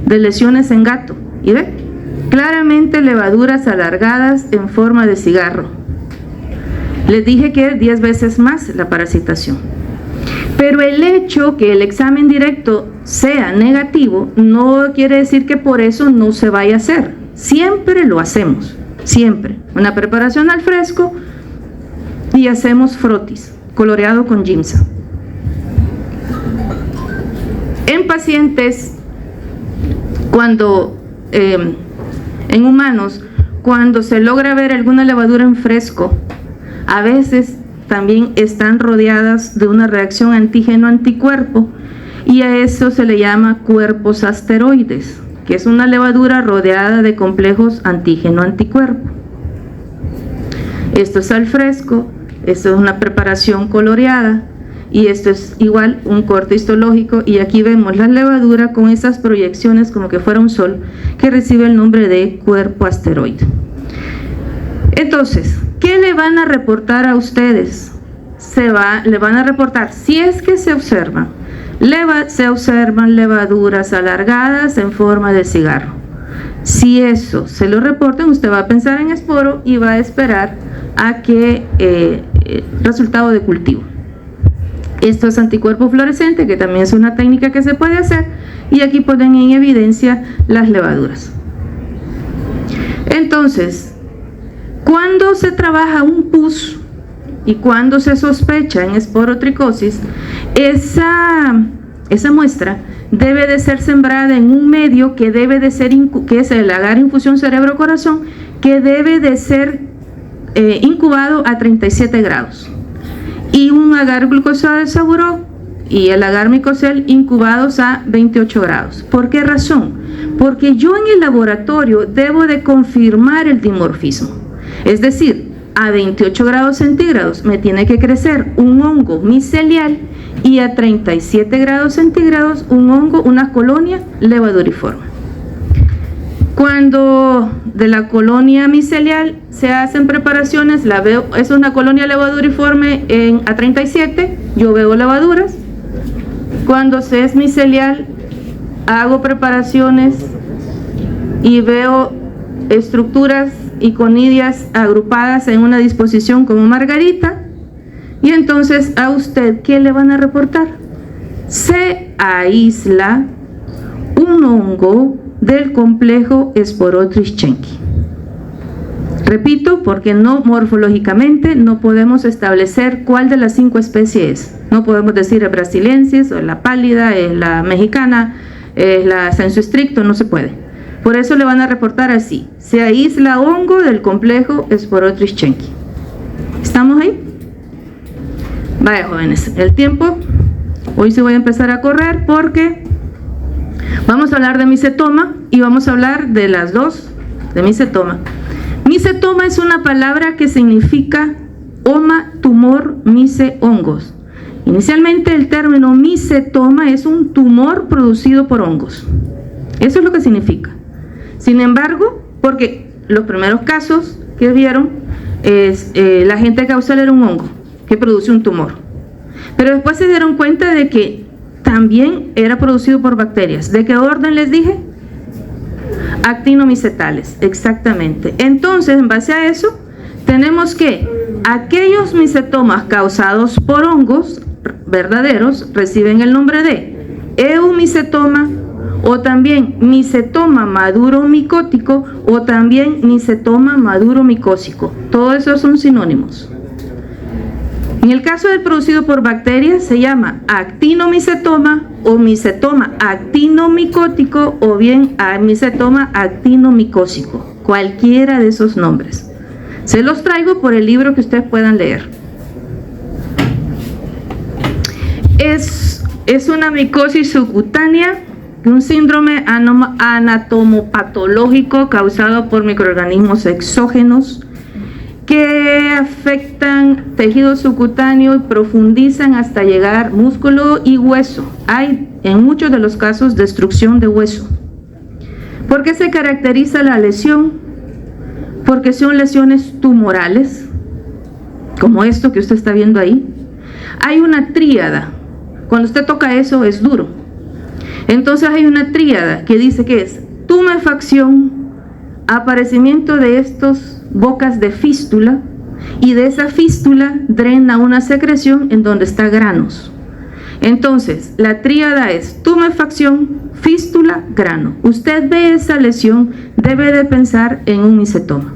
de lesiones en gato. ¿Y ve? Claramente levaduras alargadas en forma de cigarro. Les dije que 10 veces más la parasitación. Pero el hecho que el examen directo sea negativo no quiere decir que por eso no se vaya a hacer. Siempre lo hacemos, siempre. Una preparación al fresco y hacemos frotis, coloreado con giemsa. En pacientes, en humanos, cuando se logra ver alguna levadura en fresco, a veces también están rodeadas de una reacción antígeno-anticuerpo y a eso se le llama cuerpos asteroides, que es una levadura rodeada de complejos antígeno-anticuerpo. Esto es al fresco, esto es una preparación coloreada y esto es igual un corte histológico y aquí vemos la levadura con esas proyecciones como que fuera un sol que recibe el nombre de cuerpo asteroide. Entonces, ¿qué le van a reportar a ustedes? Le van a reportar, si es que se observan levaduras alargadas en forma de cigarro. Si eso se lo reportan, usted va a pensar en esporo y va a esperar a que resultado de cultivo. Esto es anticuerpo fluorescente, que también es una técnica que se puede hacer, y aquí ponen en evidencia las levaduras. Entonces, cuando se trabaja un pus y cuando se sospecha en esporotricosis, esa muestra debe de ser sembrada en un medio que debe de ser, que es el agar infusión cerebro-corazón, que debe de ser incubado a 37 grados. Y un agar glucosado de Saburó y el agar micocel incubados a 28 grados. ¿Por qué razón? Porque yo en el laboratorio debo de confirmar el dimorfismo. Es decir, a 28 grados centígrados me tiene que crecer un hongo micelial y a 37 grados centígrados un hongo, una colonia levaduriforme. Cuando de la colonia micelial se hacen preparaciones, la veo, es una colonia levaduriforme a 37, yo veo levaduras. Cuando se es micelial, hago preparaciones y veo estructuras iconidias agrupadas en una disposición como margarita. Y entonces a usted, ¿qué le van a reportar? Se aísla un hongo del complejo Sporotrischenki. Repito, porque morfológicamente no podemos establecer cuál de las 5 especies es. No podemos decir es brasiliensis, o es la pálida, es la mexicana, es la sensu stricto, no se puede. Por eso le van a reportar así: se aísla hongo del complejo Sporotrischenki. ¿Estamos ahí? Vaya, jóvenes, el tiempo, hoy sí voy a empezar a correr porque vamos a hablar de micetoma y vamos a hablar de las dos de micetoma. Micetoma es una palabra que significa oma, tumor, mice, hongos. Inicialmente el término micetoma es un tumor producido por hongos. Eso es lo que significa. Sin embargo, porque los primeros casos que vieron, la agente causal era un hongo que produce un tumor. Pero después se dieron cuenta de que también era producido por bacterias. ¿De qué orden les dije? Actinomicetales, exactamente. Entonces, en base a eso, tenemos que aquellos micetomas causados por hongos verdaderos reciben el nombre de eumicetoma, o también micetoma maduro micótico, o también micetoma maduro micósico. Todos esos son sinónimos. En el caso del producido por bacterias se llama actinomicetoma o micetoma actinomicótico o bien micetoma actinomicósico, cualquiera de esos nombres. Se los traigo por el libro que ustedes puedan leer. Es una micosis subcutánea, un síndrome anatomopatológico causado por microorganismos exógenos que afectan tejido subcutáneo y profundizan hasta llegar músculo y hueso. Hay en muchos de los casos destrucción de hueso. ¿Por qué se caracteriza la lesión? Porque son lesiones tumorales, como esto que usted está viendo ahí. Hay una tríada. Cuando usted toca eso es duro. Entonces hay una tríada que dice que es tumefacción, aparecimiento de estos bocas de fístula, y de esa fístula drena una secreción en donde está granos. Entonces la tríada es tumefacción, fístula, grano. Usted ve esa lesión, debe de pensar en un micetoma.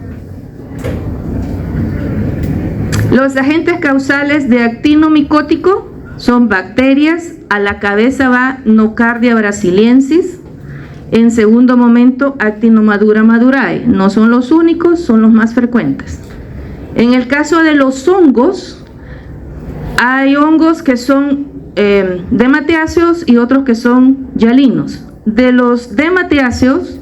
Los agentes causales de actinomicótico son bacterias. A la cabeza va Nocardia brasiliensis. En segundo momento, Actinomadura madurae. No son los únicos, son los más frecuentes. En el caso de los hongos, hay hongos que son dematiáceos y otros que son hialinos. De los dematiáceos,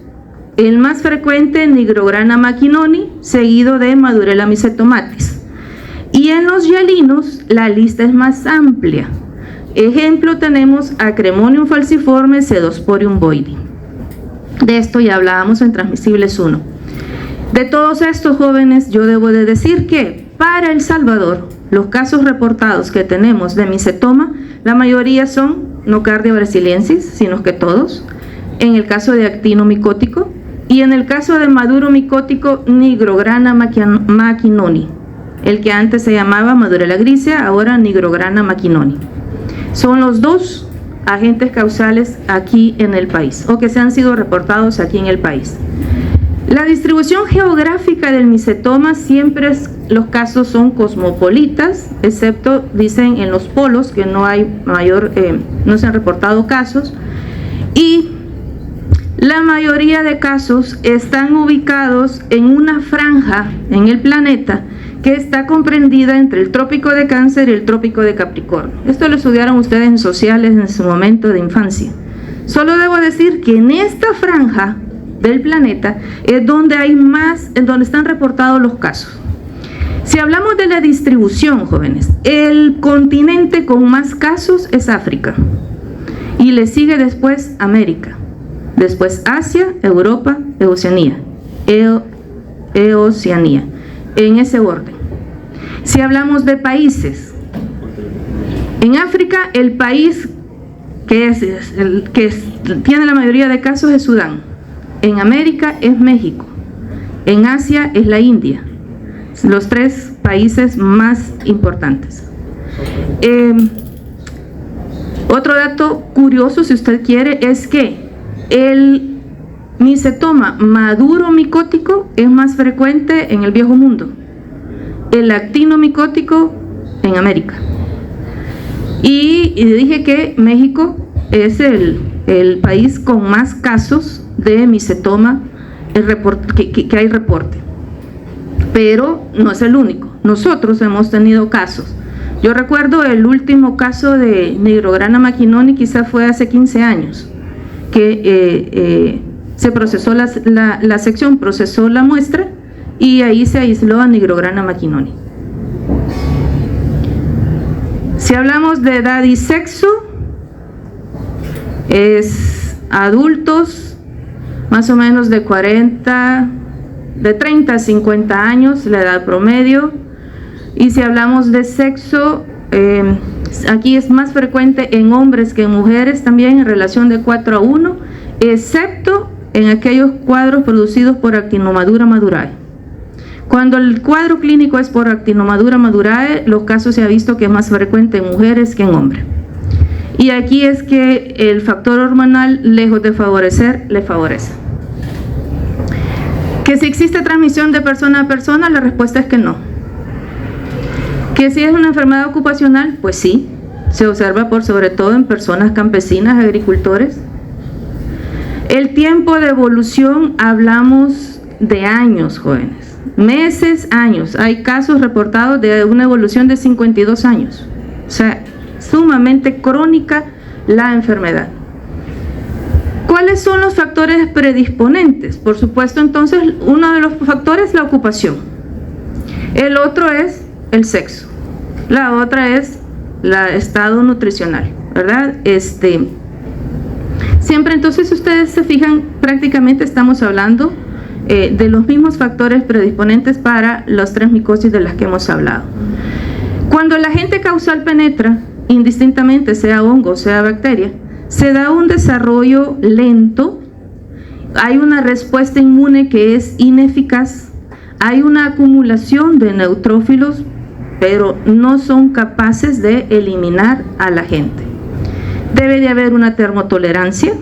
el más frecuente, Nigrograna mackinoni, seguido de Madurella mycetomatis. Y en los hialinos, la lista es más amplia. Ejemplo, tenemos Acremonium falciforme, Cedosporium boydii. De esto ya hablábamos en Transmisibles 1. De todos estos jóvenes, yo debo de decir que para El Salvador, los casos reportados que tenemos de micetoma, la mayoría son Nocardia brasiliensis, sino que todos. En el caso de actinomicótico y en el caso de maduro micótico, Nigrograna mackinoni. El que antes se llamaba Madurella grisea, ahora Nigrograna mackinoni. Son los dos agentes causales aquí en el país, o que se han sido reportados aquí en el país. La distribución geográfica del micetoma siempre los casos son cosmopolitas, excepto, dicen, en los polos, que no hay no se han reportado casos, y la mayoría de casos están ubicados en una franja en el planeta que está comprendida entre el trópico de Cáncer y el trópico de Capricornio. Esto lo estudiaron ustedes en sociales en su momento de infancia. Solo debo decir que en esta franja del planeta es donde hay más, en donde están reportados los casos. Si hablamos de la distribución, jóvenes, el continente con más casos es África, y le sigue después América, después Asia, Europa, Oceanía, Oceanía, en ese orden. Si hablamos de países, en África el país que tiene la mayoría de casos es Sudán. En América es México. En Asia es la India. Los tres países más importantes. Otro dato curioso, si usted quiere, es que el micetoma maduro micótico es más frecuente en el Viejo Mundo. El actinomicótico en América. Y dije que México es el país con más casos de micetoma que hay reporte. Pero no es el único. Nosotros hemos tenido casos. Yo recuerdo el último caso de Nigrograna maquinoni, quizá fue hace 15 años, que se procesó la sección procesó la muestra y ahí se aisló a Nigrograna maquinoni. Si hablamos de edad y sexo, es adultos más o menos de 30 a 50 años, la edad promedio. Y si hablamos de sexo, aquí es más frecuente en hombres que en mujeres, también en relación de 4 a 1, excepto en aquellos cuadros producidos por Actinomadura madurae. Cuando el cuadro clínico es por Actinomadura madurae, los casos se ha visto que es más frecuente en mujeres que en hombres. Y aquí es que el factor hormonal, lejos de favorecer, le favorece. ¿Que si existe transmisión de persona a persona? La respuesta es que no. ¿Que si es una enfermedad ocupacional? Pues sí, se observa sobre todo en personas campesinas, agricultores. El tiempo de evolución, hablamos de años, jóvenes, meses, años. Hay casos reportados de una evolución de 52 años, o sea, sumamente crónica la enfermedad. ¿Cuáles son los factores predisponentes? Por supuesto, entonces, uno de los factores es la ocupación. El otro es el sexo. La otra es el estado nutricional, ¿verdad? Siempre, entonces, si ustedes se fijan, prácticamente estamos hablando de los mismos factores predisponentes para las 3 micosis de las que hemos hablado. Cuando el agente causal penetra, indistintamente, sea hongo, sea bacteria, se da un desarrollo lento, hay una respuesta inmune que es ineficaz, hay una acumulación de neutrófilos, pero no son capaces de eliminar al agente. Debe de haber una termotolerancia,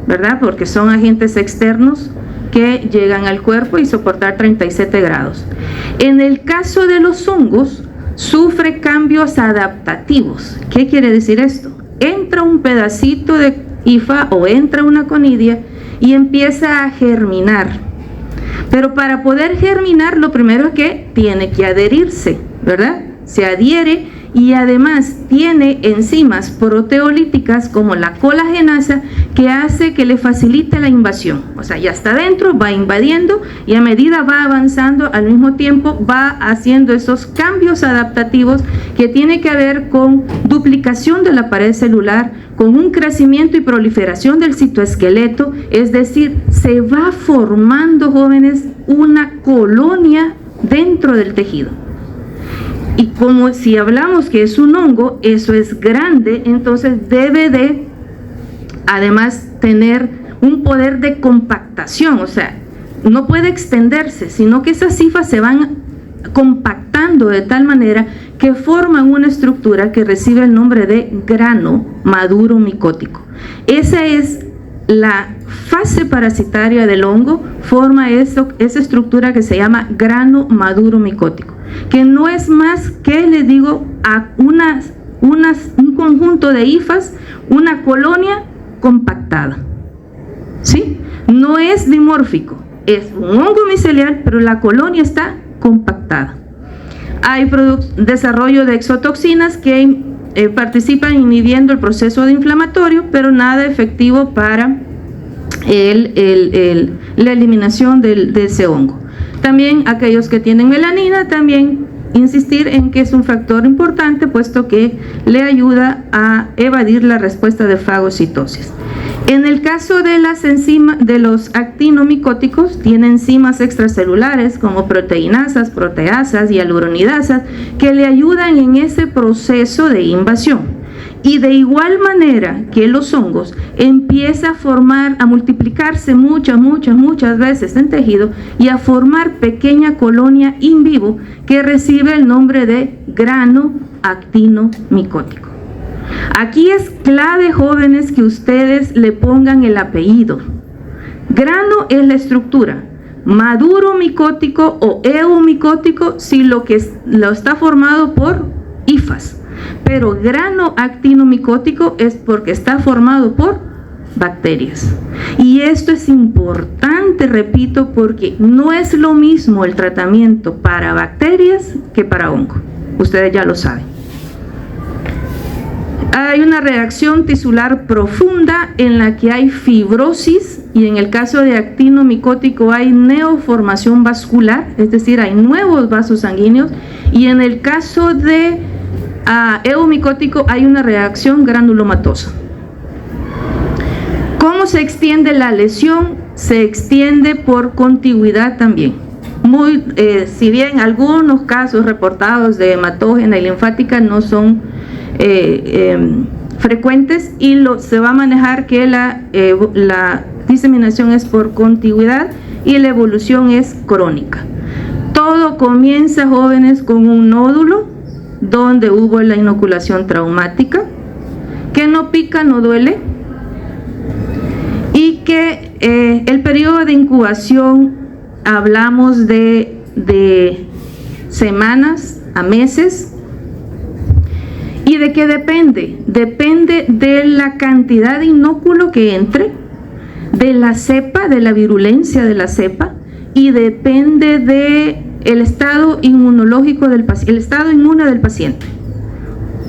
¿verdad? Porque son agentes externos que llegan al cuerpo y soportar 37 grados. En el caso de los hongos, sufre cambios adaptativos. ¿Qué quiere decir esto? Entra un pedacito de hifa o entra una conidia y empieza a germinar. Pero para poder germinar, lo primero es que tiene que adherirse, ¿verdad? Se adhiere y además tiene enzimas proteolíticas como la colagenasa que hace que le facilite la invasión. O sea, ya está dentro, va invadiendo y a medida va avanzando, al mismo tiempo va haciendo esos cambios adaptativos que tiene que ver con duplicación de la pared celular, con un crecimiento y proliferación del citoesqueleto, es decir, se va formando, jóvenes, una colonia dentro del tejido. Y como si hablamos que es un hongo, eso es grande, entonces debe de además tener un poder de compactación, o sea, no puede extenderse, sino que esas hifas se van compactando de tal manera que forman una estructura que recibe el nombre de grano maduro micótico. Esa es la fase parasitaria del hongo, forma esa estructura que se llama grano maduro micótico, que no es más que, les digo, a un conjunto de hifas, una colonia compactada, ¿sí? No es dimórfico, es un hongo micelial, pero la colonia está compactada. Hay desarrollo de exotoxinas que participan inhibiendo el proceso de inflamatorio, pero nada efectivo para la eliminación de ese hongo. También aquellos que tienen melanina, también insistir en que es un factor importante, puesto que le ayuda a evadir la respuesta de fagocitosis. En el caso de las enzimas, de los actinomicóticos, tiene enzimas extracelulares como proteinasas, proteasas y hialuronidasas que le ayudan en ese proceso de invasión. Y de igual manera que los hongos, empieza a formar, a multiplicarse muchas veces en tejido y a formar pequeña colonia in vivo que recibe el nombre de grano actinomicótico. Aquí es clave, jóvenes, que ustedes le pongan el apellido. Grano es la estructura, maduro micótico o eumicótico si lo está formado por hifas. Pero grano actinomicótico es porque está formado por bacterias. Y esto es importante, repito, porque no es lo mismo el tratamiento para bacterias que para hongo. Ustedes ya lo saben. Hay una reacción tisular profunda en la que hay fibrosis, y en el caso de actino micótico hay neoformación vascular, es decir, hay nuevos vasos sanguíneos, y en el caso de eumicótico hay una reacción granulomatosa. ¿Cómo se extiende la lesión? Se extiende por contigüidad también. Si bien algunos casos reportados de hematógena y linfática no son frecuentes, y se va a manejar que la diseminación es por contigüidad y la evolución es crónica. Todo comienza, jóvenes, con un nódulo donde hubo la inoculación traumática, que no pica, no duele, y que el periodo de incubación hablamos de semanas a meses. ¿Y de qué depende? Depende de la cantidad de inóculo que entre, de la cepa, de la virulencia de la cepa, y depende de el estado inmunológico del paciente, el estado inmune del paciente.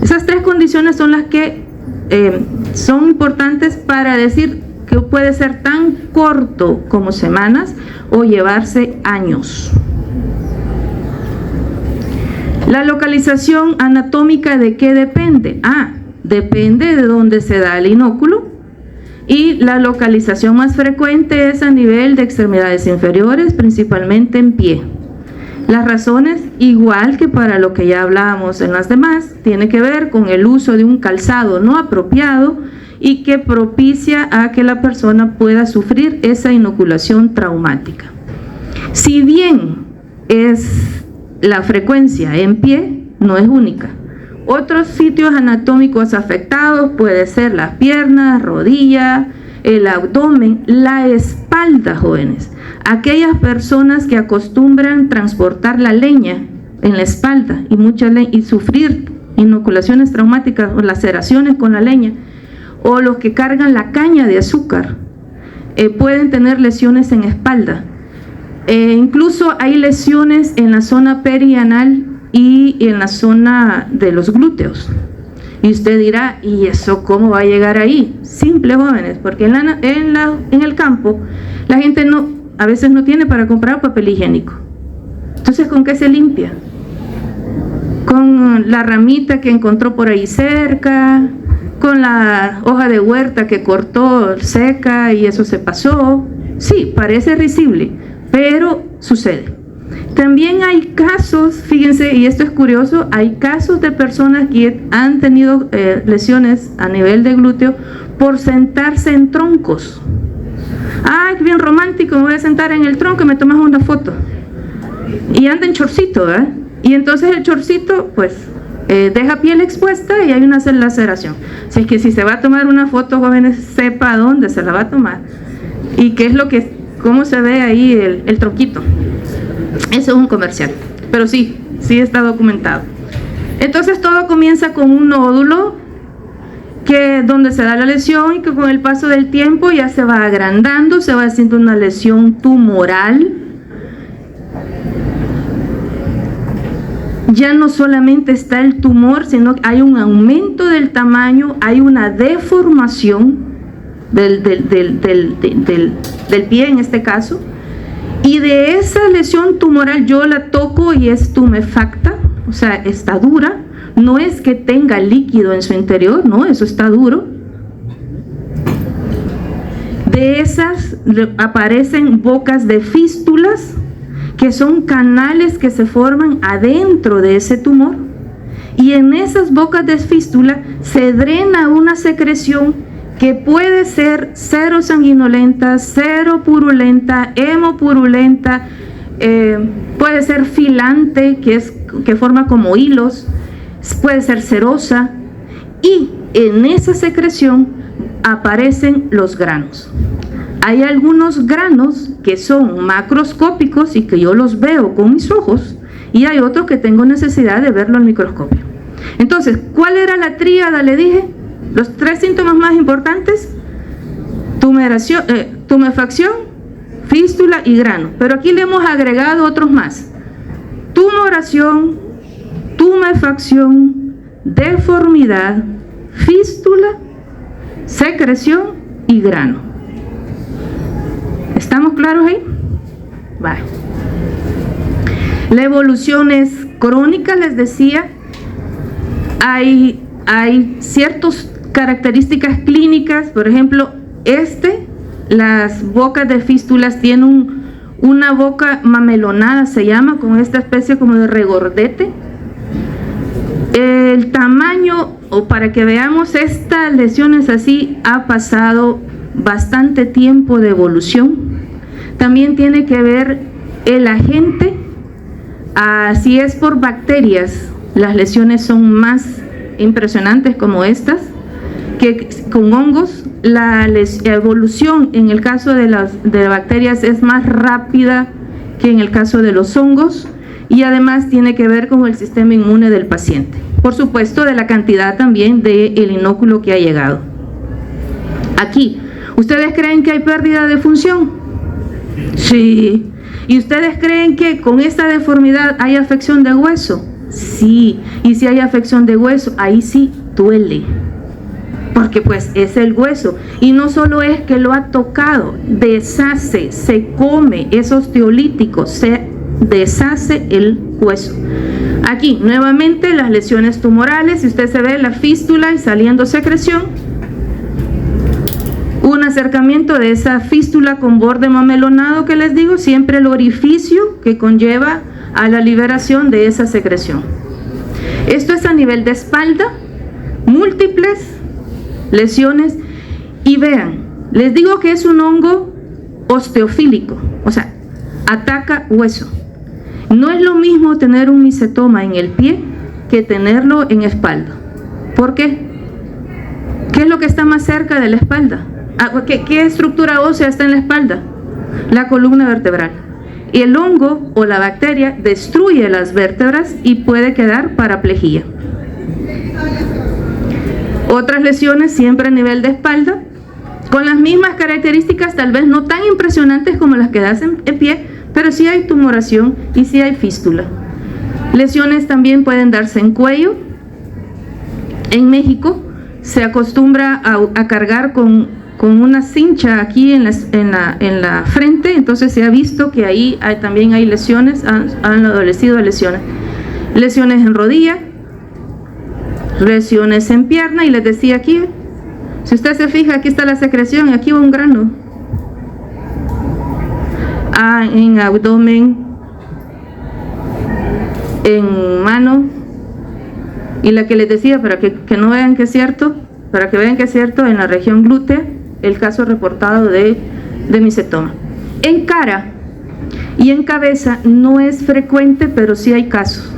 Esas tres condiciones son las que son importantes para decir que puede ser tan corto como semanas o llevarse años. La localización anatómica, ¿de qué depende? Depende de dónde se da el inóculo, y la localización más frecuente es a nivel de extremidades inferiores, principalmente en pie. Las razones, igual que para lo que ya hablábamos en las demás, tiene que ver con el uso de un calzado no apropiado y que propicia a que la persona pueda sufrir esa inoculación traumática. Si bien es la frecuencia en pie, no es única. Otros sitios anatómicos afectados puede ser las piernas, rodilla, el abdomen, la espalda, jóvenes. Aquellas personas que acostumbran transportar la leña en la espalda y sufrir inoculaciones traumáticas o laceraciones con la leña, o los que cargan la caña de azúcar, pueden tener lesiones en espalda. Incluso hay lesiones en la zona perianal y en la zona de los glúteos. Y usted dirá, ¿y eso cómo va a llegar ahí? Simple, jóvenes, porque en el campo la gente a veces no tiene para comprar papel higiénico. Entonces, ¿con qué se limpia? Con la ramita que encontró por ahí cerca, con la hoja de huerta que cortó seca y eso se pasó. Sí, parece risible, pero sucede. También hay casos, fíjense, y esto es curioso, hay casos de personas que han tenido lesiones a nivel de glúteo por sentarse en troncos. ¡Ay, qué bien romántico! Me voy a sentar en el tronco y me tomas una foto. Y anda en chorcito, ¿verdad? Y entonces el chorcito, pues, deja piel expuesta y hay una laceración. Así es que si se va a tomar una foto, jóvenes, sepa dónde se la va a tomar. Y qué es cómo se ve ahí el tronquito. Eso es un comercial, pero sí está documentado. Entonces todo comienza con un nódulo donde se da la lesión, y que con el paso del tiempo ya se va agrandando, se va haciendo una lesión tumoral. Ya no solamente está el tumor, sino que hay un aumento del tamaño, hay una deformación del pie en este caso. Y de esa lesión tumoral yo la toco y es tumefacta, o sea, está dura. No es que tenga líquido en su interior, no, eso está duro. De esas aparecen bocas de fístulas, que son canales que se forman adentro de ese tumor. Y en esas bocas de fístula se drena una secreción que puede ser cero sanguinolenta, cero purulenta, hemopurulenta, puede ser filante, que forma como hilos, puede ser cerosa, y en esa secreción aparecen los granos. Hay algunos granos que son macroscópicos y que yo los veo con mis ojos, y hay otros que tengo necesidad de verlo al microscopio. Entonces, ¿cuál era la tríada? Le dije, los 3 síntomas más importantes: tumefacción, fístula y grano. Pero aquí le hemos agregado otros más: tumoración, tumefacción, deformidad, fístula, secreción y grano. ¿Estamos claros ahí? Vale. La evolución es crónica, les decía. Hay ciertas características clínicas, por ejemplo, las bocas de fístulas tienen una boca mamelonada, se llama, con esta especie como de regordete. El tamaño, o para que veamos, estas lesiones así ha pasado bastante tiempo de evolución. También tiene que ver el agente. Si es por bacterias, las lesiones son más impresionantes como estas, que con hongos la evolución en el caso de las bacterias es más rápida que en el caso de los hongos, y además tiene que ver con el sistema inmune del paciente. Por supuesto, de la cantidad también del inóculo que ha llegado. Aquí, ¿ustedes creen que hay pérdida de función? Sí. ¿Y ustedes creen que con esta deformidad hay afección de hueso? Sí. Y si hay afección de hueso, ahí sí duele, porque pues es el hueso, y no solo es que lo ha tocado, deshace, se come, es osteolítico, se deshace el hueso. Aquí nuevamente las lesiones tumorales, si usted se ve la fístula y saliendo secreción, un acercamiento de esa fístula con borde mamelonado que les digo, siempre el orificio que conlleva a la liberación de esa secreción. Esto es a nivel de espalda, múltiples lesiones, y vean, les digo que es un hongo osteofílico, o sea, ataca hueso. No es lo mismo tener un micetoma en el pie que tenerlo en espalda. ¿Por qué? ¿Qué es lo que está más cerca de la espalda? ¿Qué estructura ósea está en la espalda? La columna vertebral. Y el hongo o la bacteria destruye las vértebras y puede quedar paraplegia. Otras lesiones siempre a nivel de espalda, con las mismas características, tal vez no tan impresionantes como las que das en pie, pero sí hay tumoración y sí hay fístula. Lesiones también pueden darse en cuello. En México se acostumbra a cargar con una cincha aquí en la frente, entonces se ha visto que ahí también hay lesiones, han adolecido de lesiones. Lesiones en rodilla, lesiones en pierna, y les decía aquí, si usted se fija, aquí está la secreción y aquí va un grano. En abdomen, en mano, y la que les decía, para que no vean que es cierto, para que vean que es cierto, en la región glútea, el caso reportado de micetoma. En cara y en cabeza no es frecuente, pero sí hay casos.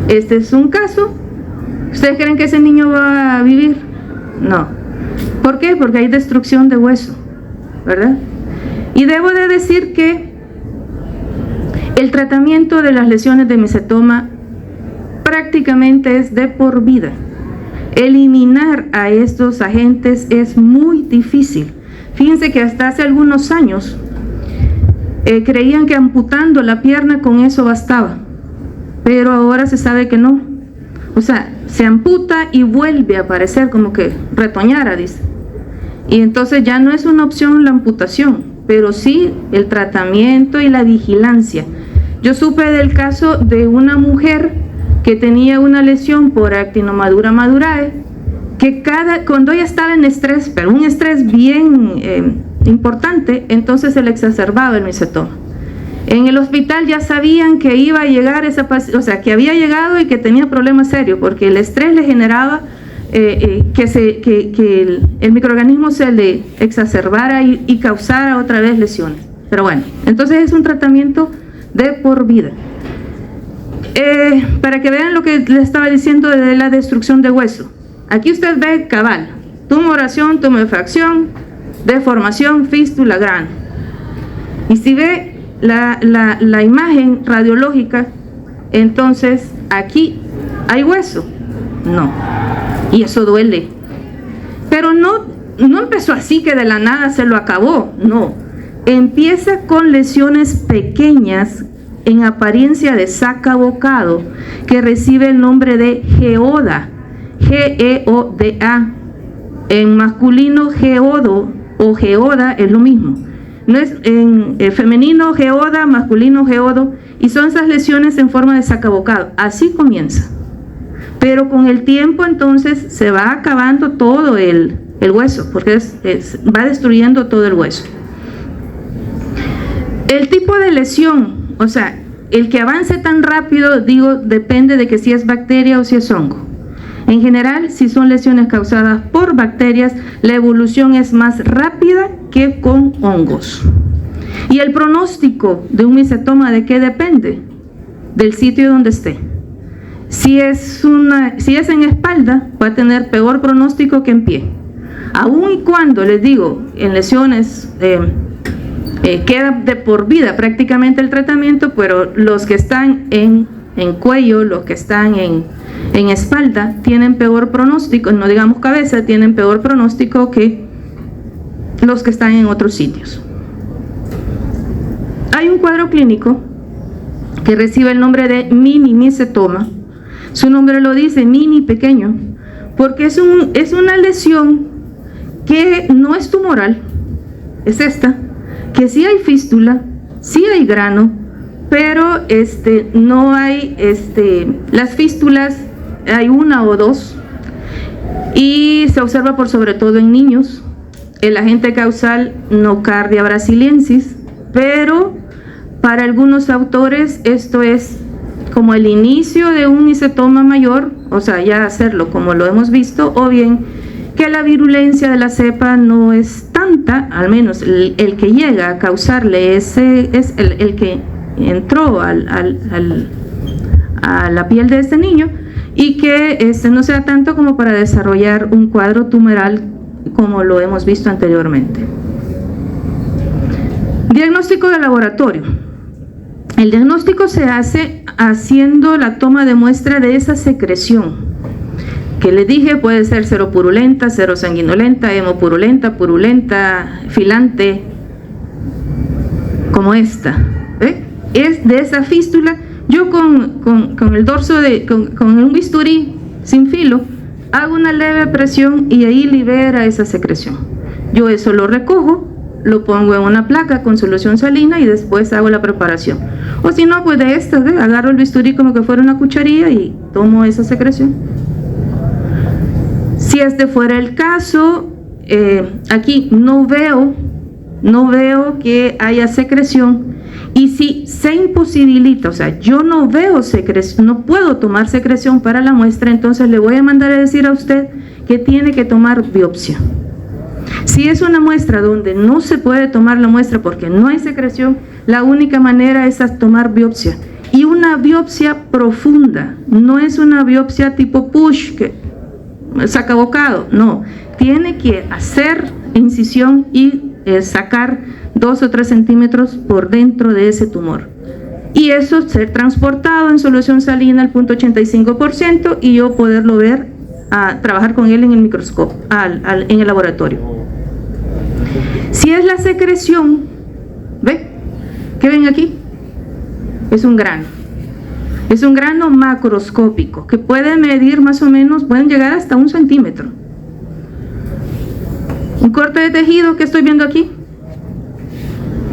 Este es un caso. ¿Ustedes creen que ese niño va a vivir? No. ¿Por qué? Porque hay destrucción de hueso, ¿verdad? Y debo de decir que el tratamiento de las lesiones de micetoma prácticamente es de por vida. Eliminar a estos agentes es muy difícil. Fíjense que hasta hace algunos años creían que amputando la pierna con eso bastaba, pero ahora se sabe que no. O sea, se amputa y vuelve a aparecer como que retoñara, dice. Y entonces ya no es una opción la amputación, pero sí el tratamiento y la vigilancia. Yo supe del caso de una mujer que tenía una lesión por actinomadura madurae, que cuando ella estaba en estrés, pero un estrés bien importante, entonces se le exacerbaba el micetoma. En el hospital ya sabían que iba a llegar esa paciente, o sea, que había llegado y que tenía problemas serios, porque el estrés le generaba que el microorganismo se le exacerbara y causara otra vez lesiones. Pero bueno, entonces es un tratamiento de por vida. Para que vean lo que les estaba diciendo de la destrucción de hueso. Aquí usted ve cabal, tumoración, tumefacción, deformación, fístula, grano. Y si ve la imagen radiológica, entonces aquí hay hueso. No. Y eso duele. Pero no no empezó así que de la nada se lo acabó, no. Empieza con lesiones pequeñas en apariencia de saca bocado, que recibe el nombre de geoda, G-E-O-D-A. En masculino geodo o geoda es lo mismo. No es en femenino geoda, masculino geodo, y son esas lesiones en forma de sacabocado. Así comienza. Pero con el tiempo entonces se va acabando todo el hueso, porque va destruyendo todo el hueso. El tipo de lesión, o sea, el que avance tan rápido, digo, depende de que si es bacteria o si es hongo. En general, si son lesiones causadas por bacterias, la evolución es más rápida que con hongos. ¿Y el pronóstico de un micetoma de qué depende? Del sitio donde esté. Si es en espalda, va a tener peor pronóstico que en pie. Aun y cuando, les digo, en lesiones queda de por vida prácticamente el tratamiento, pero los que están en cuello, los que están en espalda, tienen peor pronóstico, no digamos cabeza, tienen peor pronóstico que los que están en otros sitios. Hay un cuadro clínico que recibe el nombre de mini micetoma. Su nombre lo dice, mini, pequeño, porque es una lesión que no es tumoral, es esta, que sí hay fístula, sí hay grano, pero no hay, las fístulas hay una o dos, y se observa por sobre todo en niños. El agente causal nocardia brasiliensis, pero para algunos autores esto es como el inicio de un micetoma mayor, o sea, ya hacerlo como lo hemos visto, o bien que la virulencia de la cepa no es tanta, al menos el que llega a causarle ese es el que entró a la piel de este niño, y que no sea tanto como para desarrollar un cuadro tumoral como lo hemos visto anteriormente. Diagnóstico de laboratorio. El diagnóstico se hace haciendo la toma de muestra de esa secreción, que les dije puede ser seropurulenta, serosanguinolenta, hemopurulenta, purulenta, filante, como esta. Es de esa fístula. Yo con el dorso, con un bisturí sin filo, hago una leve presión y ahí libera esa secreción. Yo eso lo recojo, lo pongo en una placa con solución salina y después hago la preparación. O si no, pues de estas, agarro el bisturí como que fuera una cucharilla y tomo esa secreción. Si este fuera el caso, aquí no veo que haya secreción, y si se imposibilita, o sea, yo no veo secreción, no puedo tomar secreción para la muestra, entonces le voy a mandar a decir a usted que tiene que tomar biopsia. Si es una muestra donde no se puede tomar la muestra porque no hay secreción, la única manera es tomar biopsia, y una biopsia profunda, no es una biopsia tipo push, que saca bocado, no, tiene que hacer incisión y sacar 2 o 3 centímetros por dentro de ese tumor, y eso ser transportado en solución salina al 0.85% y yo poderlo ver, trabajar con él en el microscopio, en el laboratorio. Si es la secreción, ¿ve? ¿Qué ven aquí? Es un grano. Es un grano macroscópico que puede medir más o menos, pueden llegar hasta 1 centímetro. Un corte de tejido que estoy viendo aquí,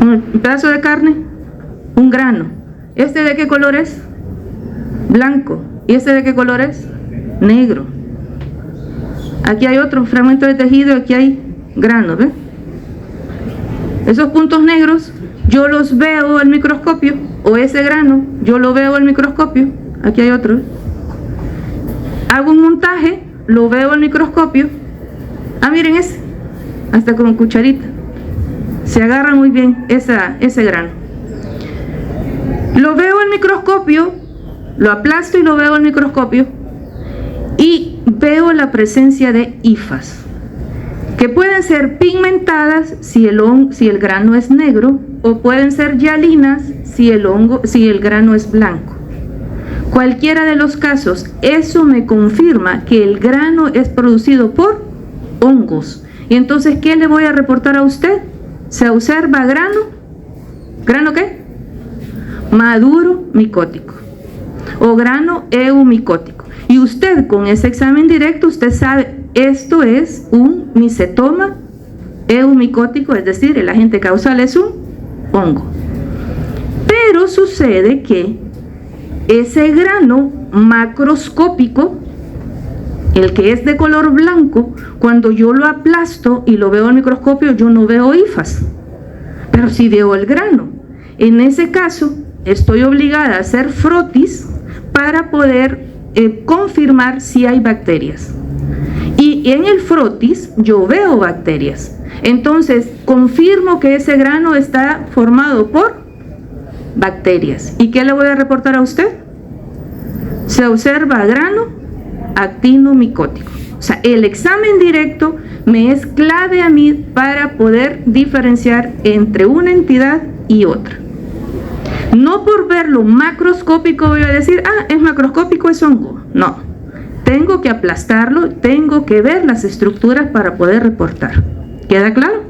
un pedazo de carne, un grano. ¿Este de qué color es? Blanco. ¿Y este de qué color es? Negro. Aquí hay otro fragmento de tejido, aquí hay grano, ¿ve? Esos puntos negros yo los veo al microscopio, o ese grano yo lo veo al microscopio, aquí hay otro. Hago un montaje, lo veo al microscopio, miren ese, hasta con cucharita, se agarra muy bien ese grano. Lo veo al microscopio, lo aplasto y lo veo al microscopio, y veo la presencia de hifas, que pueden ser pigmentadas si el grano es negro, o pueden ser hialinas si el grano es blanco. Cualquiera de los casos, eso me confirma que el grano es producido por hongos, Y entonces, ¿qué le voy a reportar a usted? Se observa grano. ¿Grano qué? Maduro micótico o grano eumicótico. Y usted con ese examen directo, usted sabe, esto es un micetoma eumicótico, es decir, el agente causal es un hongo. Pero sucede que ese grano macroscópico, el que es de color blanco, cuando yo lo aplasto y lo veo al microscopio, yo no veo hifas, pero sí veo el grano. En ese caso, estoy obligada a hacer frotis para poder confirmar si hay bacterias. Y en el frotis yo veo bacterias. Entonces, confirmo que ese grano está formado por bacterias. ¿Y qué le voy a reportar a usted? Se observa grano actinomicótico. O sea, el examen directo me es clave a mí para poder diferenciar entre una entidad y otra. No por verlo macroscópico voy a decir, es macroscópico, es hongo. No, tengo que aplastarlo, tengo que ver las estructuras para poder reportar. ¿Queda claro?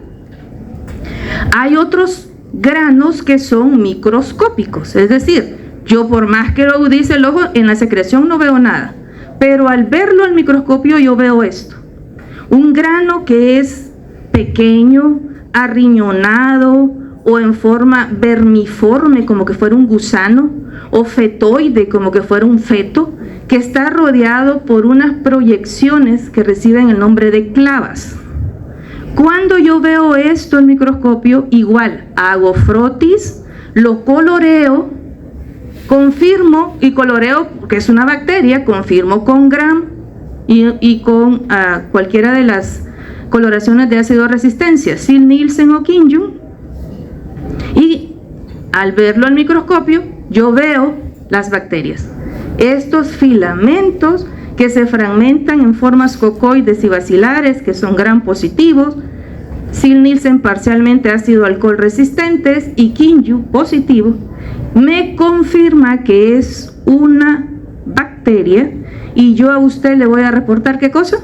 Hay otros granos que son microscópicos, es decir, yo por más que lo agudice el ojo, en la secreción no veo nada, pero al verlo al microscopio yo veo esto. Un grano que es pequeño, arriñonado o en forma vermiforme como que fuera un gusano, o fetoide como que fuera un feto, que está rodeado por unas proyecciones que reciben el nombre de clavas. Cuando yo veo esto en microscopio, igual hago frotis, lo coloreo, confirmo y coloreo que es una bacteria, confirmo con Gram y con cualquiera de las coloraciones de ácido de resistencia, Ziehl-Neelsen o Kim-Jung, y al verlo al microscopio yo veo las bacterias. Estos filamentos que se fragmentan en formas cocoides y bacilares, que son Gram positivos, Ziehl-Neelsen parcialmente ácido alcohol resistentes y Kim-Jung positivo, me confirma que es una bacteria y yo a usted le voy a reportar ¿qué cosa?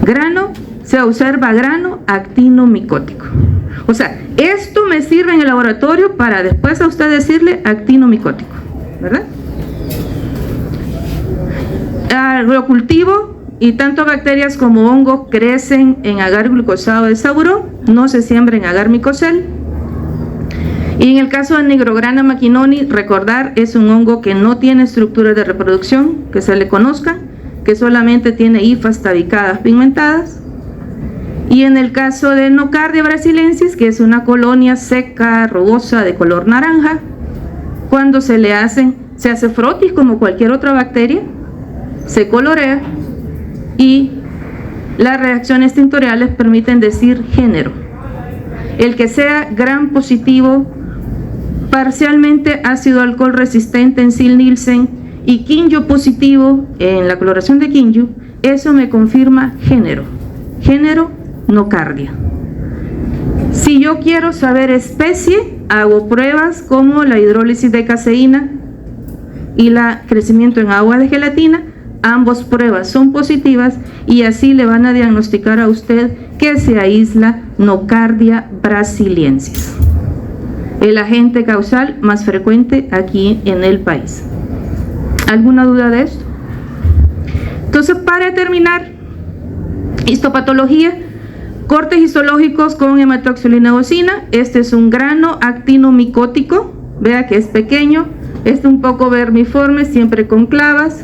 Grano, se observa grano actinomicótico. O sea, esto me sirve en el laboratorio para después a usted decirle actinomicótico, ¿verdad? Lo cultivo y tanto bacterias como hongos crecen en agar glucosado de saburón, no se siembra en agar micocel. Y en el caso del Nigrograna maquinoni, recordar, es un hongo que no tiene estructuras de reproducción que se le conozcan, que solamente tiene hifas tabicadas pigmentadas. Y en el caso de Nocardia brasiliensis, que es una colonia seca, rugosa, de color naranja, cuando se hace frotis como cualquier otra bacteria, se colorea y las reacciones tintoriales permiten decir género. El que sea Gram positivo, parcialmente ácido alcohol resistente en Ziehl-Neelsen y Kim-Jung positivo en la coloración de Kim-Jung, eso me confirma género. Género Nocardia. Si yo quiero saber especie, hago pruebas como la hidrólisis de caseína y el crecimiento en agua de gelatina. Ambas pruebas son positivas y así le van a diagnosticar a usted que se aísla Nocardia brasiliensis, el agente causal más frecuente aquí en el país. ¿Alguna duda de esto? Entonces, para terminar, histopatología, cortes histológicos con hematoxilina eosina. Este es un grano actinomicótico, vea que es pequeño, este un poco vermiforme, siempre con clavas.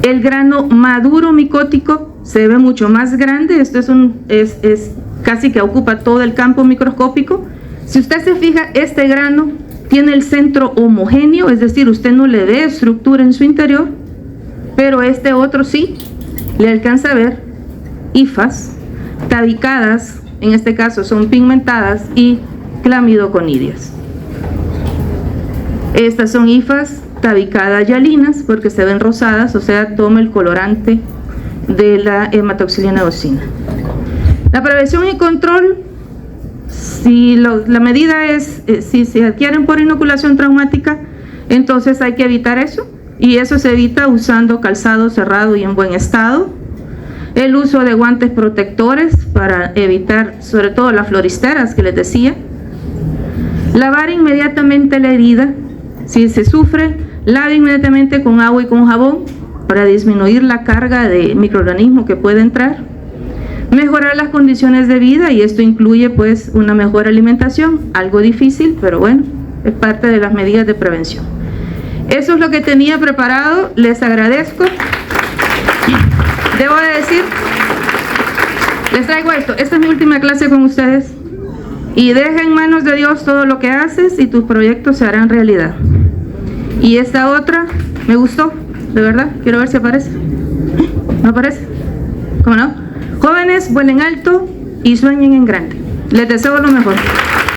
El grano maduro micótico se ve mucho más grande, esto es casi que ocupa todo el campo microscópico. Si usted se fija, este grano tiene el centro homogéneo, es decir, usted no le ve estructura en su interior, pero este otro sí, le alcanza a ver hifas tabicadas, en este caso son pigmentadas y clamidoconidias. Estas son hifas tabicadas yalinas porque se ven rosadas, o sea, toma el colorante de la hematoxilina eosina. La prevención y control, si la medida es, si se adquieren por inoculación traumática, entonces hay que evitar eso, y eso se evita usando calzado cerrado y en buen estado. el uso de guantes protectores para evitar, sobre todo las floristeras que les decía, lavar inmediatamente la herida, si se sufre, lave inmediatamente con agua y con jabón para disminuir la carga de microorganismos que puede entrar, mejorar las condiciones de vida, y esto incluye pues una mejor alimentación, algo difícil, pero bueno, es parte de las medidas de prevención. Eso es lo que tenía preparado, les agradezco. Debo de decir, les traigo esto, esta es mi última clase con ustedes, y deja en manos de Dios todo lo que haces y tus proyectos se harán realidad. Y esta otra me gustó, de verdad, quiero ver si aparece. ¿No aparece? ¿Cómo no? Jóvenes, vuelen alto y sueñen en grande. Les deseo lo mejor.